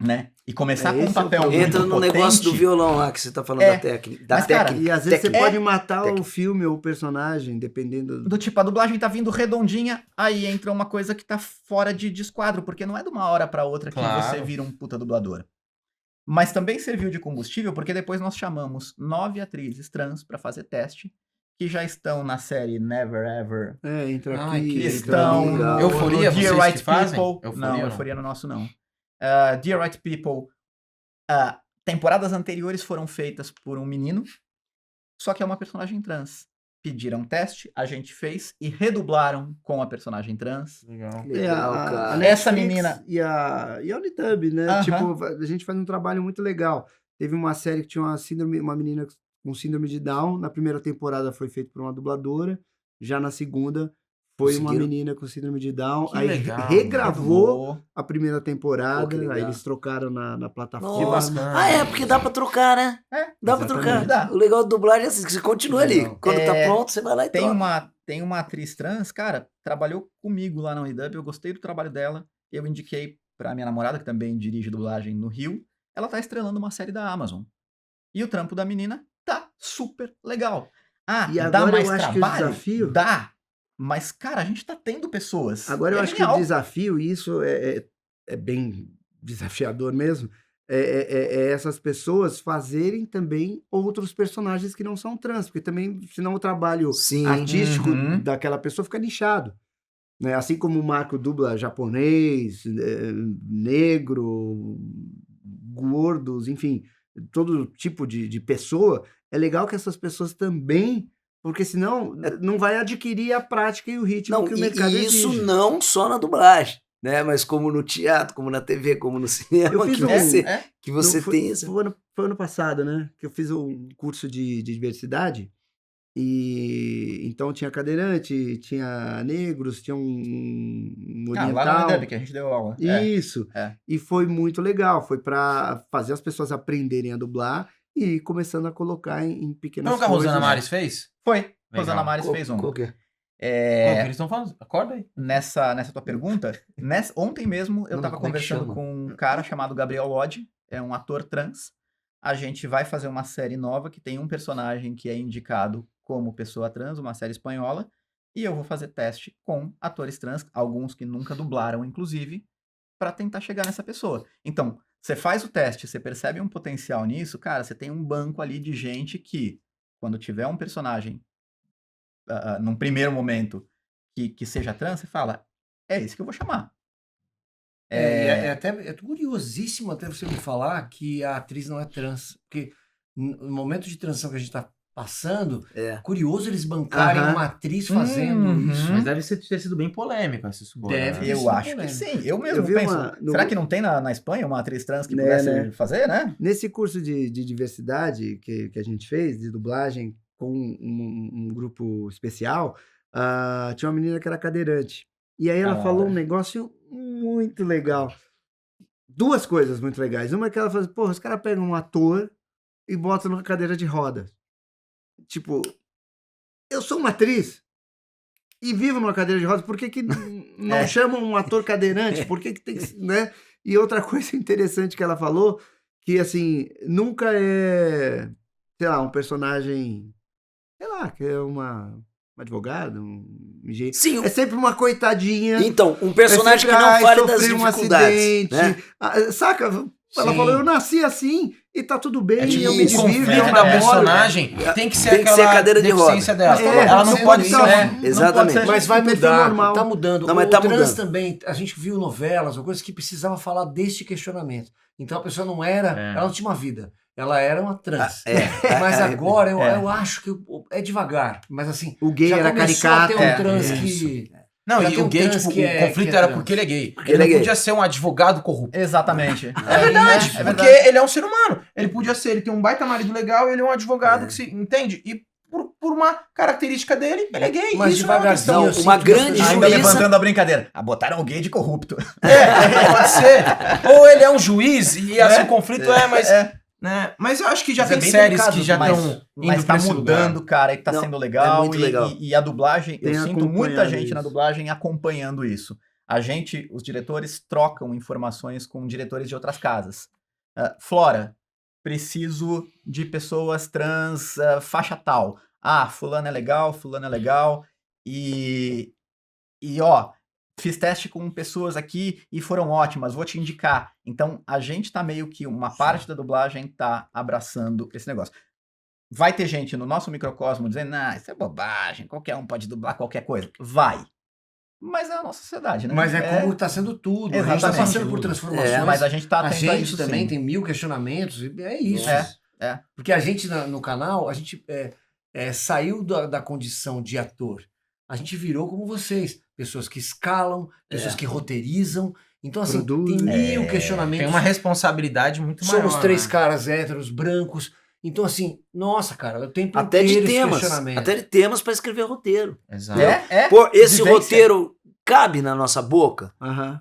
né? E começar com um esse é o papel problema. muito Entra no potente, negócio do violão lá que você tá falando É, da técnica. Da mas, cara, técnica. E às vezes você técnica. pode matar o Técnica. filme ou o personagem, dependendo. do tipo, a dublagem tá vindo redondinha, aí entra uma coisa que tá fora de esquadro, porque não é de uma hora pra outra que Claro. você vira um puta dublador. Mas também serviu de combustível, porque depois nós chamamos 9 atrizes trans pra fazer teste, que já estão na série Never Ever, Entra Ai, aqui. que entra estão ali. legal. Euforia, no vocês Dear que Right fazem? People. Euforia Não, ou não? Euforia no nosso não. Dear Right People, temporadas anteriores foram feitas por um menino, só que é uma personagem trans. Pediram teste, a gente fez e redublaram com a personagem trans. Legal. Legal, cara. Essa Netflix menina- E a Unidub, né? Aham. Tipo, a gente faz um trabalho muito legal. Teve uma série que tinha uma menina com síndrome de Down. Na primeira temporada foi feito por uma dubladora. Já na segunda foi uma Conseguiram? menina com síndrome de Down. Que Aí legal, regravou a primeira Pô, temporada. que legal. Aí eles trocaram na plataforma. Que Nossa. bacana. Porque dá pra trocar, né? Dá pra exatamente. trocar. Dá. O legal do dublagem é assim, que você continua ali. Legal. Quando tá pronto, você vai lá e Tem troca. uma atriz trans, cara, trabalhou comigo lá na Unidub, eu gostei do trabalho dela, eu indiquei pra minha namorada, que também dirige dublagem no Rio, ela tá estrelando uma série da Amazon. E o trampo da menina tá super legal. E Dá agora mais eu acho que o trabalho? desafio- Dá. Mas, cara, a gente tá tendo pessoas. Agora eu É acho que o genial. desafio, e isso é bem desafiador mesmo, é essas pessoas fazerem também outros personagens que não são trans, porque também, senão o trabalho Sim. artístico Uhum. daquela pessoa fica nichado. Né? Assim como o Marco dubla japonês, negro, gordos, enfim, todo tipo de pessoa, é legal que essas pessoas também, porque senão não vai adquirir a prática e o ritmo Não, que o e mercado isso exige. não só na dublagem, né? Mas como no teatro, como na TV, como no cinema, Eu fiz que um- você, que você Não, tem isso. Foi ano passado, né? Que eu fiz um curso de diversidade. E então tinha cadeirante, tinha negros, tinha um Lá no oriental. Unidub, que a gente deu aula. Isso. É. E foi muito legal. Foi para fazer as pessoas aprenderem a dublar e ir começando a colocar em pequenas Então o que a Rosana coisas. Mares fez? Foi. Legal. Rosana Mares fez um. Qual que é? Como É, que eles estão falando? Acorda aí. nessa tua pergunta, ontem mesmo eu Não, tava como é que conversando chama? com um cara chamado Gabriel Lodge, é um ator trans. A gente vai fazer uma série nova que tem um personagem que é indicado como pessoa trans, uma série espanhola, e eu vou fazer teste com atores trans, alguns que nunca dublaram, inclusive, pra tentar chegar nessa pessoa. Então, você faz o teste, você percebe um potencial nisso, cara, você tem um banco ali de gente que, quando tiver um personagem num primeiro momento que seja trans, você fala, é esse que eu vou chamar. É curiosíssimo até você me falar que a atriz não é trans. Porque no momento de transição que a gente tá passando, É. curioso eles bancarem Aham. uma atriz fazendo Uhum. isso. Mas deve ter sido bem polêmico essa subordinada. Deve ter Eu sido acho que polêmico. sim. Eu mesmo Eu vi penso. uma- no- Será que não tem na Espanha uma atriz trans que Né, pudesse né? fazer, né? Nesse curso de diversidade que a gente fez, de dublagem, com um grupo especial, tinha uma menina que era cadeirante. E aí ela Ah. falou um negócio muito legal. Duas coisas muito legais. Uma é que ela falou, porra, os caras pegam um ator e botam numa cadeira de rodas. Tipo, eu sou uma atriz e vivo numa cadeira de rodas, por que que não chamam um ator cadeirante? Por que que tem que, né? E outra coisa interessante que ela falou, que assim, nunca é, sei lá, um personagem, sei lá, que é uma advogada, um engenheiro. Sim, É sempre uma coitadinha. então, um personagem que É sempre, não fale das sofri um dificuldades. acidente. Né? Saca? Ela Sim. falou, eu nasci assim e tá tudo bem, É tipo, eu me o Isso, divirto. conflito é da uma personagem tem que ser Tem que aquela ser a cadeira de deficiência roda. dela. É, Ela não você pode não- ser... Exatamente. Não pode Mas vai Um perfil mudar, normal. tá mudando. Não, mas O tá trans mudando. também, a gente viu novelas ou coisas que precisava falar deste questionamento. Então a pessoa não era, É. ela não tinha uma vida, ela era uma trans. Mas É. agora eu acho que é devagar, mas assim, O gay já era começou caricato. a ter um É, trans isso. que... Não, Já e tem o um gay, trans tipo, que o é conflito trans. era porque ele é gay. Porque Ele ele é não gay. podia ser um advogado corrupto. Exatamente. É verdade, É porque verdade. ele é um ser humano. Ele podia ser, ele tem um baita marido legal e ele é um advogado que se entende. E por uma característica dele, ele é gay. Mas Isso não é uma devagarzinho, questão. eu sinto uma que as grande pessoas- Ainda juíza- levantando a brincadeira. Ah, botaram o gay de corrupto. Pode ser. Ou ele é um juiz e assim, o conflito mas... É. Né? Mas eu acho que já Mas é tem bem séries delicado, que já mas- estão Mas indo tá pra esse mudando, lugar. cara, e tá Não, sendo é legal. muito legal. E a dublagem, eu Tenho sinto muita acompanhado gente na isso. dublagem acompanhando isso. A gente, os diretores, trocam informações com diretores de outras casas. Flora, preciso de pessoas trans, faixa tal. Ah, fulano é legal, fulano é legal. E ó, fiz teste com pessoas aqui e foram ótimas, vou te indicar. Então, a gente tá meio que, uma parte da dublagem tá abraçando esse negócio. Vai ter gente no nosso microcosmo dizendo, nah, isso é bobagem, qualquer um pode dublar qualquer coisa. Vai. Mas é a nossa sociedade, né? Mas é como tá sendo tudo. A gente tá Exatamente. passando por transformações. É, Mas a gente tá a atento a gente isso, também sim. tem 1000 questionamentos. E é isso. É. Porque a gente no canal, a gente saiu da condição de ator. A gente virou como vocês. Pessoas que escalam, pessoas que roteirizam. Então, assim, Produzem. tem 1000 questionamentos. Tem uma responsabilidade muito maior. Somos 3 né? caras héteros, brancos. Então, assim, nossa, cara, eu tenho Até de esse temas. questionamento. Até de temas pra escrever roteiro. Exato. Pô, esse Vivência. roteiro cabe na nossa boca? Aham.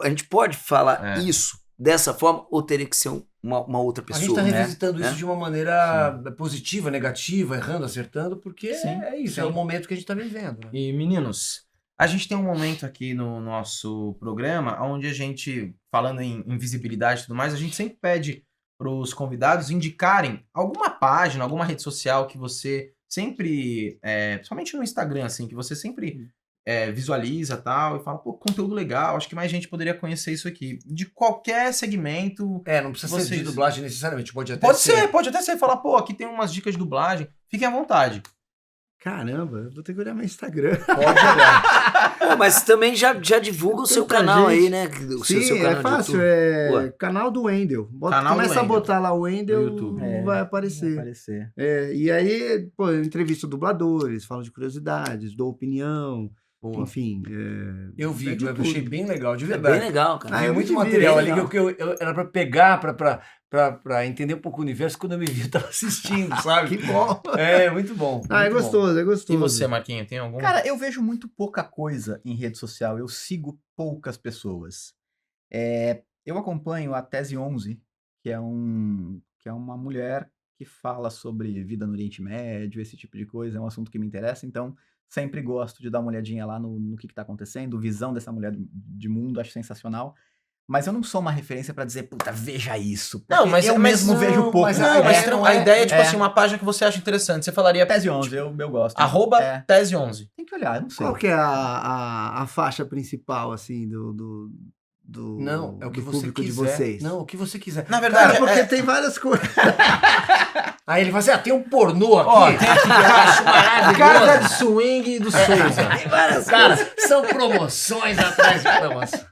A gente pode falar É. isso dessa forma ou teria que ser uma outra A pessoa? gente está né? revisitando isso É. de uma maneira positiva, negativa, errando, acertando, porque Sim, é isso, sim. é o momento que a gente está vivendo. Né? E meninos, a gente tem um momento aqui no nosso programa onde a gente, falando em visibilidade e tudo mais, a gente sempre pede para os convidados indicarem alguma página, alguma rede social que você sempre, principalmente no Instagram, assim, que você sempre visualiza tal, e fala, pô, conteúdo legal, acho que mais gente poderia conhecer isso aqui. De qualquer segmento. Não precisa ser de dublagem necessariamente, pode até Pode até ser, falar, pô, aqui tem umas dicas de dublagem, fiquem à vontade. Caramba, eu vou ter que olhar meu Instagram. Pode olhar. Pô, mas também já divulga o seu Tanta canal gente. aí, né? O Sim, seu canal é de fácil, YouTube. é canal do Wendel. Canal do Começa a Wendel. botar lá o Wendel, No YouTube. vai Vai aparecer. aparecer. E aí, pô, eu entrevisto dubladores, falo de curiosidades, dou opinião, Boa. enfim. Eu vi, É de eu achei tudo. bem legal, de É verdade. bem legal, cara. Vi eu muito me divirto, material é ali legal. que eu era pra pegar, pra entender um pouco o universo. Quando eu me vi, eu tava assistindo, sabe? Que bom. É, muito bom. É muito bom. gostoso, é gostoso. E você, Marquinho, tem algum? Cara, eu vejo muito pouca coisa em rede social. Eu sigo poucas pessoas. Eu acompanho a Tese 11, que é uma mulher que fala sobre vida no Oriente Médio, esse tipo de coisa. É um assunto que me interessa, então sempre gosto de dar uma olhadinha lá no que está acontecendo. Visão dessa mulher de mundo, acho sensacional. Mas eu não sou uma referência pra dizer, puta, veja isso. porque Não, mas eu mesmo não, vejo pouco. mas Não, mas não a é- ideia é, tipo é. assim, uma página que você acha interessante. Você falaria Tese 11, eu gosto. arroba É, Tese 11. tem que olhar, eu não sei. Qual que é a faixa principal, assim, do Não, é o que do você público quiser. de vocês? Não, o que você quiser. Na verdade, Cara, porque é- tem várias coisas. Aí ele fala assim, tem um pornô aqui. Ó, tem aqui que eu acho maravilhoso. Carga de swing do Souza. Tem várias Cara, são promoções atrás de promoção.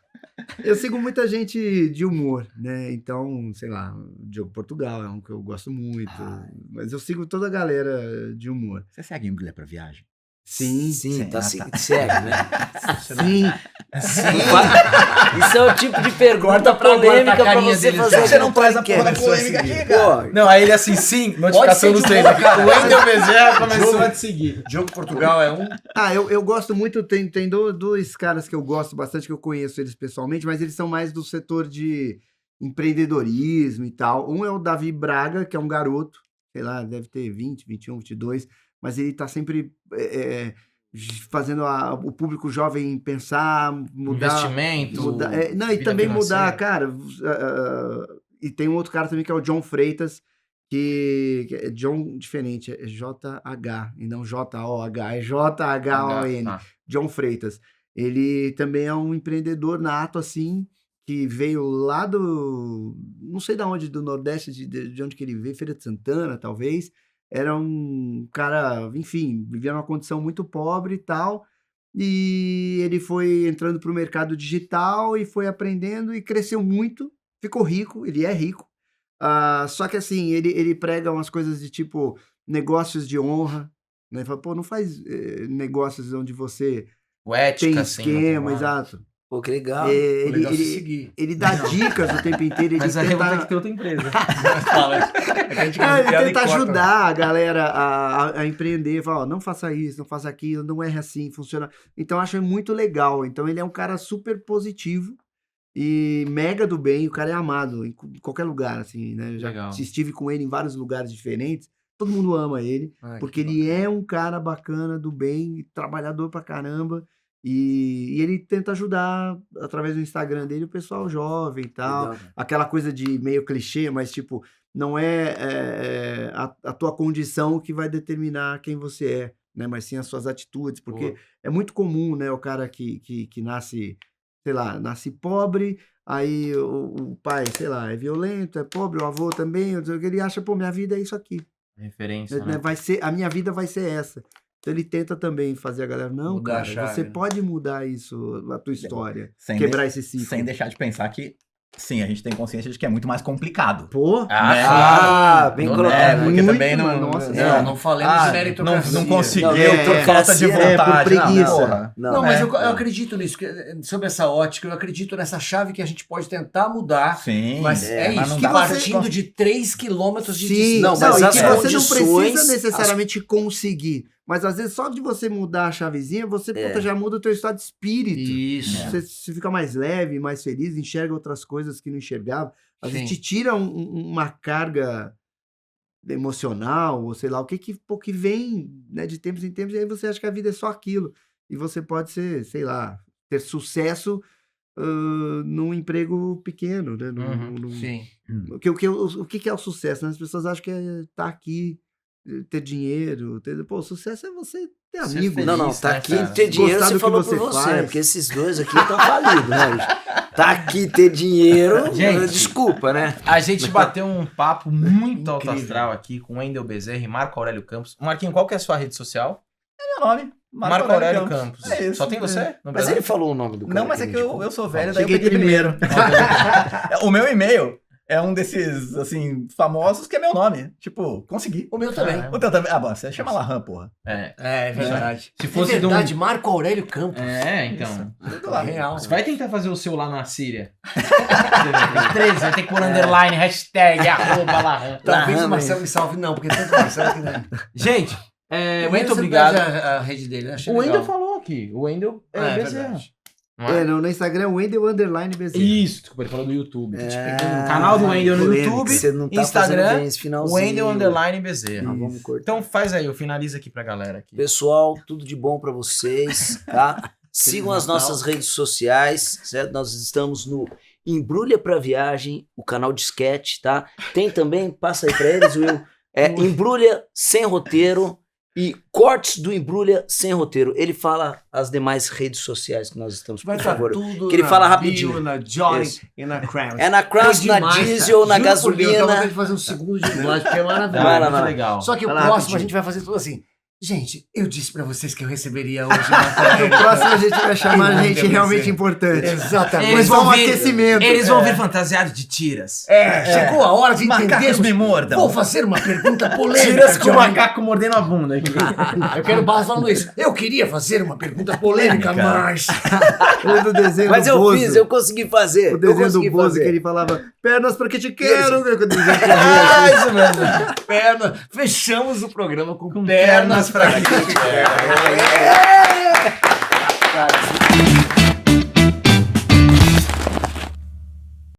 Eu sigo muita gente de humor, né? Então, sei lá, Diogo Portugal é um que eu gosto muito. Mas eu sigo toda a galera de humor. Você segue em Mulher pra Viagem? Sim, Sim, tá, tá. segue, né? sim. Isso é o tipo de pergunta Corta pra polêmica corta a pra carinha você deles. fazer. Você aqui não no traz a porra da podcast. polêmica aqui, cara. Pô, Não, aí ele assim, sim, Pode notificação ser nos de três boa, aqui. cara. O Wendel Bezerra começou a te seguir. Diogo Portugal é um. Eu gosto muito, tem dois caras que eu gosto bastante, que eu conheço eles pessoalmente, mas eles são mais do setor de empreendedorismo e tal. Um é o Davi Braga, que é um garoto, sei lá, deve ter 20, 21, 22, mas ele tá sempre fazendo o público jovem pensar, mudar... Investimento. Não, e vida também financeira. mudar, cara. E tem um outro cara também que é o John Freitas, que é John diferente, é JH, e não JOH, é JHON. Tá. John Freitas. Ele também é um empreendedor nato, assim, que veio lá do... Não sei de onde, do Nordeste, de onde que ele veio, Feira de Santana, talvez. Era um cara, enfim, vivia numa condição muito pobre e tal. E ele foi entrando pro mercado digital e foi aprendendo e cresceu muito. Ficou rico, ele é rico. Só que assim, ele prega umas coisas de tipo negócios de honra. Né? Ele fala, pô, não faz negócios onde você O ética, tem assim. esquema, né? exato. Pô, que legal. O legal é se seguir. Ele dá dicas o tempo inteiro. Ele Mas a tenta, Revo tem que ter outra empresa. ele tenta ajudar a galera a empreender. Fala, ó, não faça isso, não faça aquilo, não erre assim, funciona. Então, eu acho muito legal. Então, ele é um cara super positivo e mega do bem. O cara é amado em qualquer lugar, assim, né? Já Legal. estive com ele em vários lugares diferentes. Todo mundo ama ele. Porque ele é um cara bacana, do bem, trabalhador pra caramba. E ele tenta ajudar, através do Instagram dele, o pessoal jovem e tal. Legal, cara. Aquela coisa de meio clichê, mas tipo, não é a tua condição que vai determinar quem você é, né? Mas sim as suas atitudes. Porque Boa. é muito comum, né? O cara que nasce, sei lá, nasce pobre, aí o pai, sei lá, é violento, é pobre, o avô também, ele acha, pô, minha vida é isso aqui. Referência, Né? né? A minha vida vai ser essa. Então ele tenta também fazer a galera, não, Mudar a cara, chave, você né? pode mudar isso, a tua história, Sem quebrar de- esse ciclo. Sem deixar de pensar que, sim, a gente tem consciência de que é muito mais complicado. Pô, Bem Não, colocado. né? Porque Muito, também não... mano, nossa, Não falemos de meritocracia. Não conseguiu, Não, por falta de meritocracia é por vontade. preguiça. Porra. Não, mas É. eu acredito nisso, sob essa ótica, eu acredito nessa chave que a gente pode tentar mudar. Sim. Mas é mas isso, não que dá pra partindo de 3 quilômetros de sim, distância. Não, não, mas e as que você não condições, precisa necessariamente conseguir, mas às vezes só de você mudar a chavezinha, você puta, já muda o teu estado de espírito. Isso. Você fica mais leve, mais feliz, enxerga outras coisas que não enxergava. Às vezes Sim. te tira uma carga emocional, ou sei lá, o que vem, né, de tempos em tempos, e aí você acha que a vida é só aquilo. E você pode ser, sei lá, ter sucesso num emprego pequeno, né? Sim. O que é o sucesso? Né? As pessoas acham que é estar aqui, ter dinheiro. Pô, o sucesso é você ter Ser amigos. feliz. Não, Isso, tá né, aqui cara? ter dinheiro, Gostar você do que falou você por você, faz. né? Porque esses dois aqui estão falidos, né, bicho? Tá aqui ter dinheiro, Gente. desculpa, né? A gente bateu um papo muito alto Incrível. astral aqui com Wendel Bezerra e Marco Aurélio Campos. Marquinho, qual que é a sua rede social? É meu nome. Marco Aurélio Campos. É isso. Só tem você? No Mas Brasil? ele falou o nome do cara. Não, mas é que eu sou velho, daí eu Cheguei peguei primeiro. primeiro. O meu e-mail é um desses, assim, famosos que é meu nome. Tipo, consegui. O meu também. Ah, O teu também. Ah, bom, você chama Lahan, porra. É. É verdade. Se É fosse de um... verdade, Marco Aurélio Campos. É, então. Tudo lá. Real. Você vai tentar fazer o seu lá na Síria. 13, vai ter que pôr underline, hashtag, arroba lá. Talvez Aham, o Marcelo me salve, não, porque tanto Marcelo que não. Gente, O muito Wendel obrigado. a rede dele, né? Achei O Wendel legal. falou aqui. O Wendel é É Bezerra. verdade. Não é? No Instagram é Wendel __ Bezerra. Isso, desculpa, ele falou do YouTube. No canal do Wendel no polêmica. YouTube, Você não tá Instagram, fazendo bem esse finalzinho. Wendel _ Bezerra. Ah, vamos cortar. Então faz aí, eu finalizo aqui pra galera aqui. Pessoal, tudo de bom pra vocês, tá? Sigam as nossas redes sociais, certo? Nós estamos no Embrulha pra Viagem, o canal de sketch, tá? Tem também, passa aí pra eles, Will, Embrulha Sem Roteiro e Cortes do Embrulha Sem Roteiro. Ele fala as demais redes sociais que nós estamos, Vai por estar favor. tudo Que ele na fala Bio, rapidinho. na Joy Isso. e na Crown. É na Cross, na demais, Diesel, cara. na Juro por Deus, eu tava gasolina. tentando fazer um segundo de dublagem, porque é maravilhoso. Vai lá, muito vai. legal. Só que o Vai lá, próximo rapidinho. a gente vai fazer tudo assim. Gente, eu disse pra vocês que eu receberia hoje uma No colega. próximo a gente vai chamar Wendel gente Bezerra. realmente importante. Exatamente. Eles vão aquecimento. Eles vão vir fantasiados de tiras. Chegou a hora de Macacos entendermos. me mordam. Vou fazer uma pergunta polêmica. Tiras com o Johnny. macaco mordendo a bunda aqui. Eu quero Barras falando isso. Eu queria fazer uma pergunta polêmica, mas... Lembra do desenho Mas do eu Bozo? fiz, eu consegui fazer. O desenho eu consegui do Bozo fazer. que ele falava, pernas porque te quero. Quando ele dizia que Ah, isso mesmo. Pernas. Fechamos o programa com, Pernas pernas pra pra quem quem te quer. quer.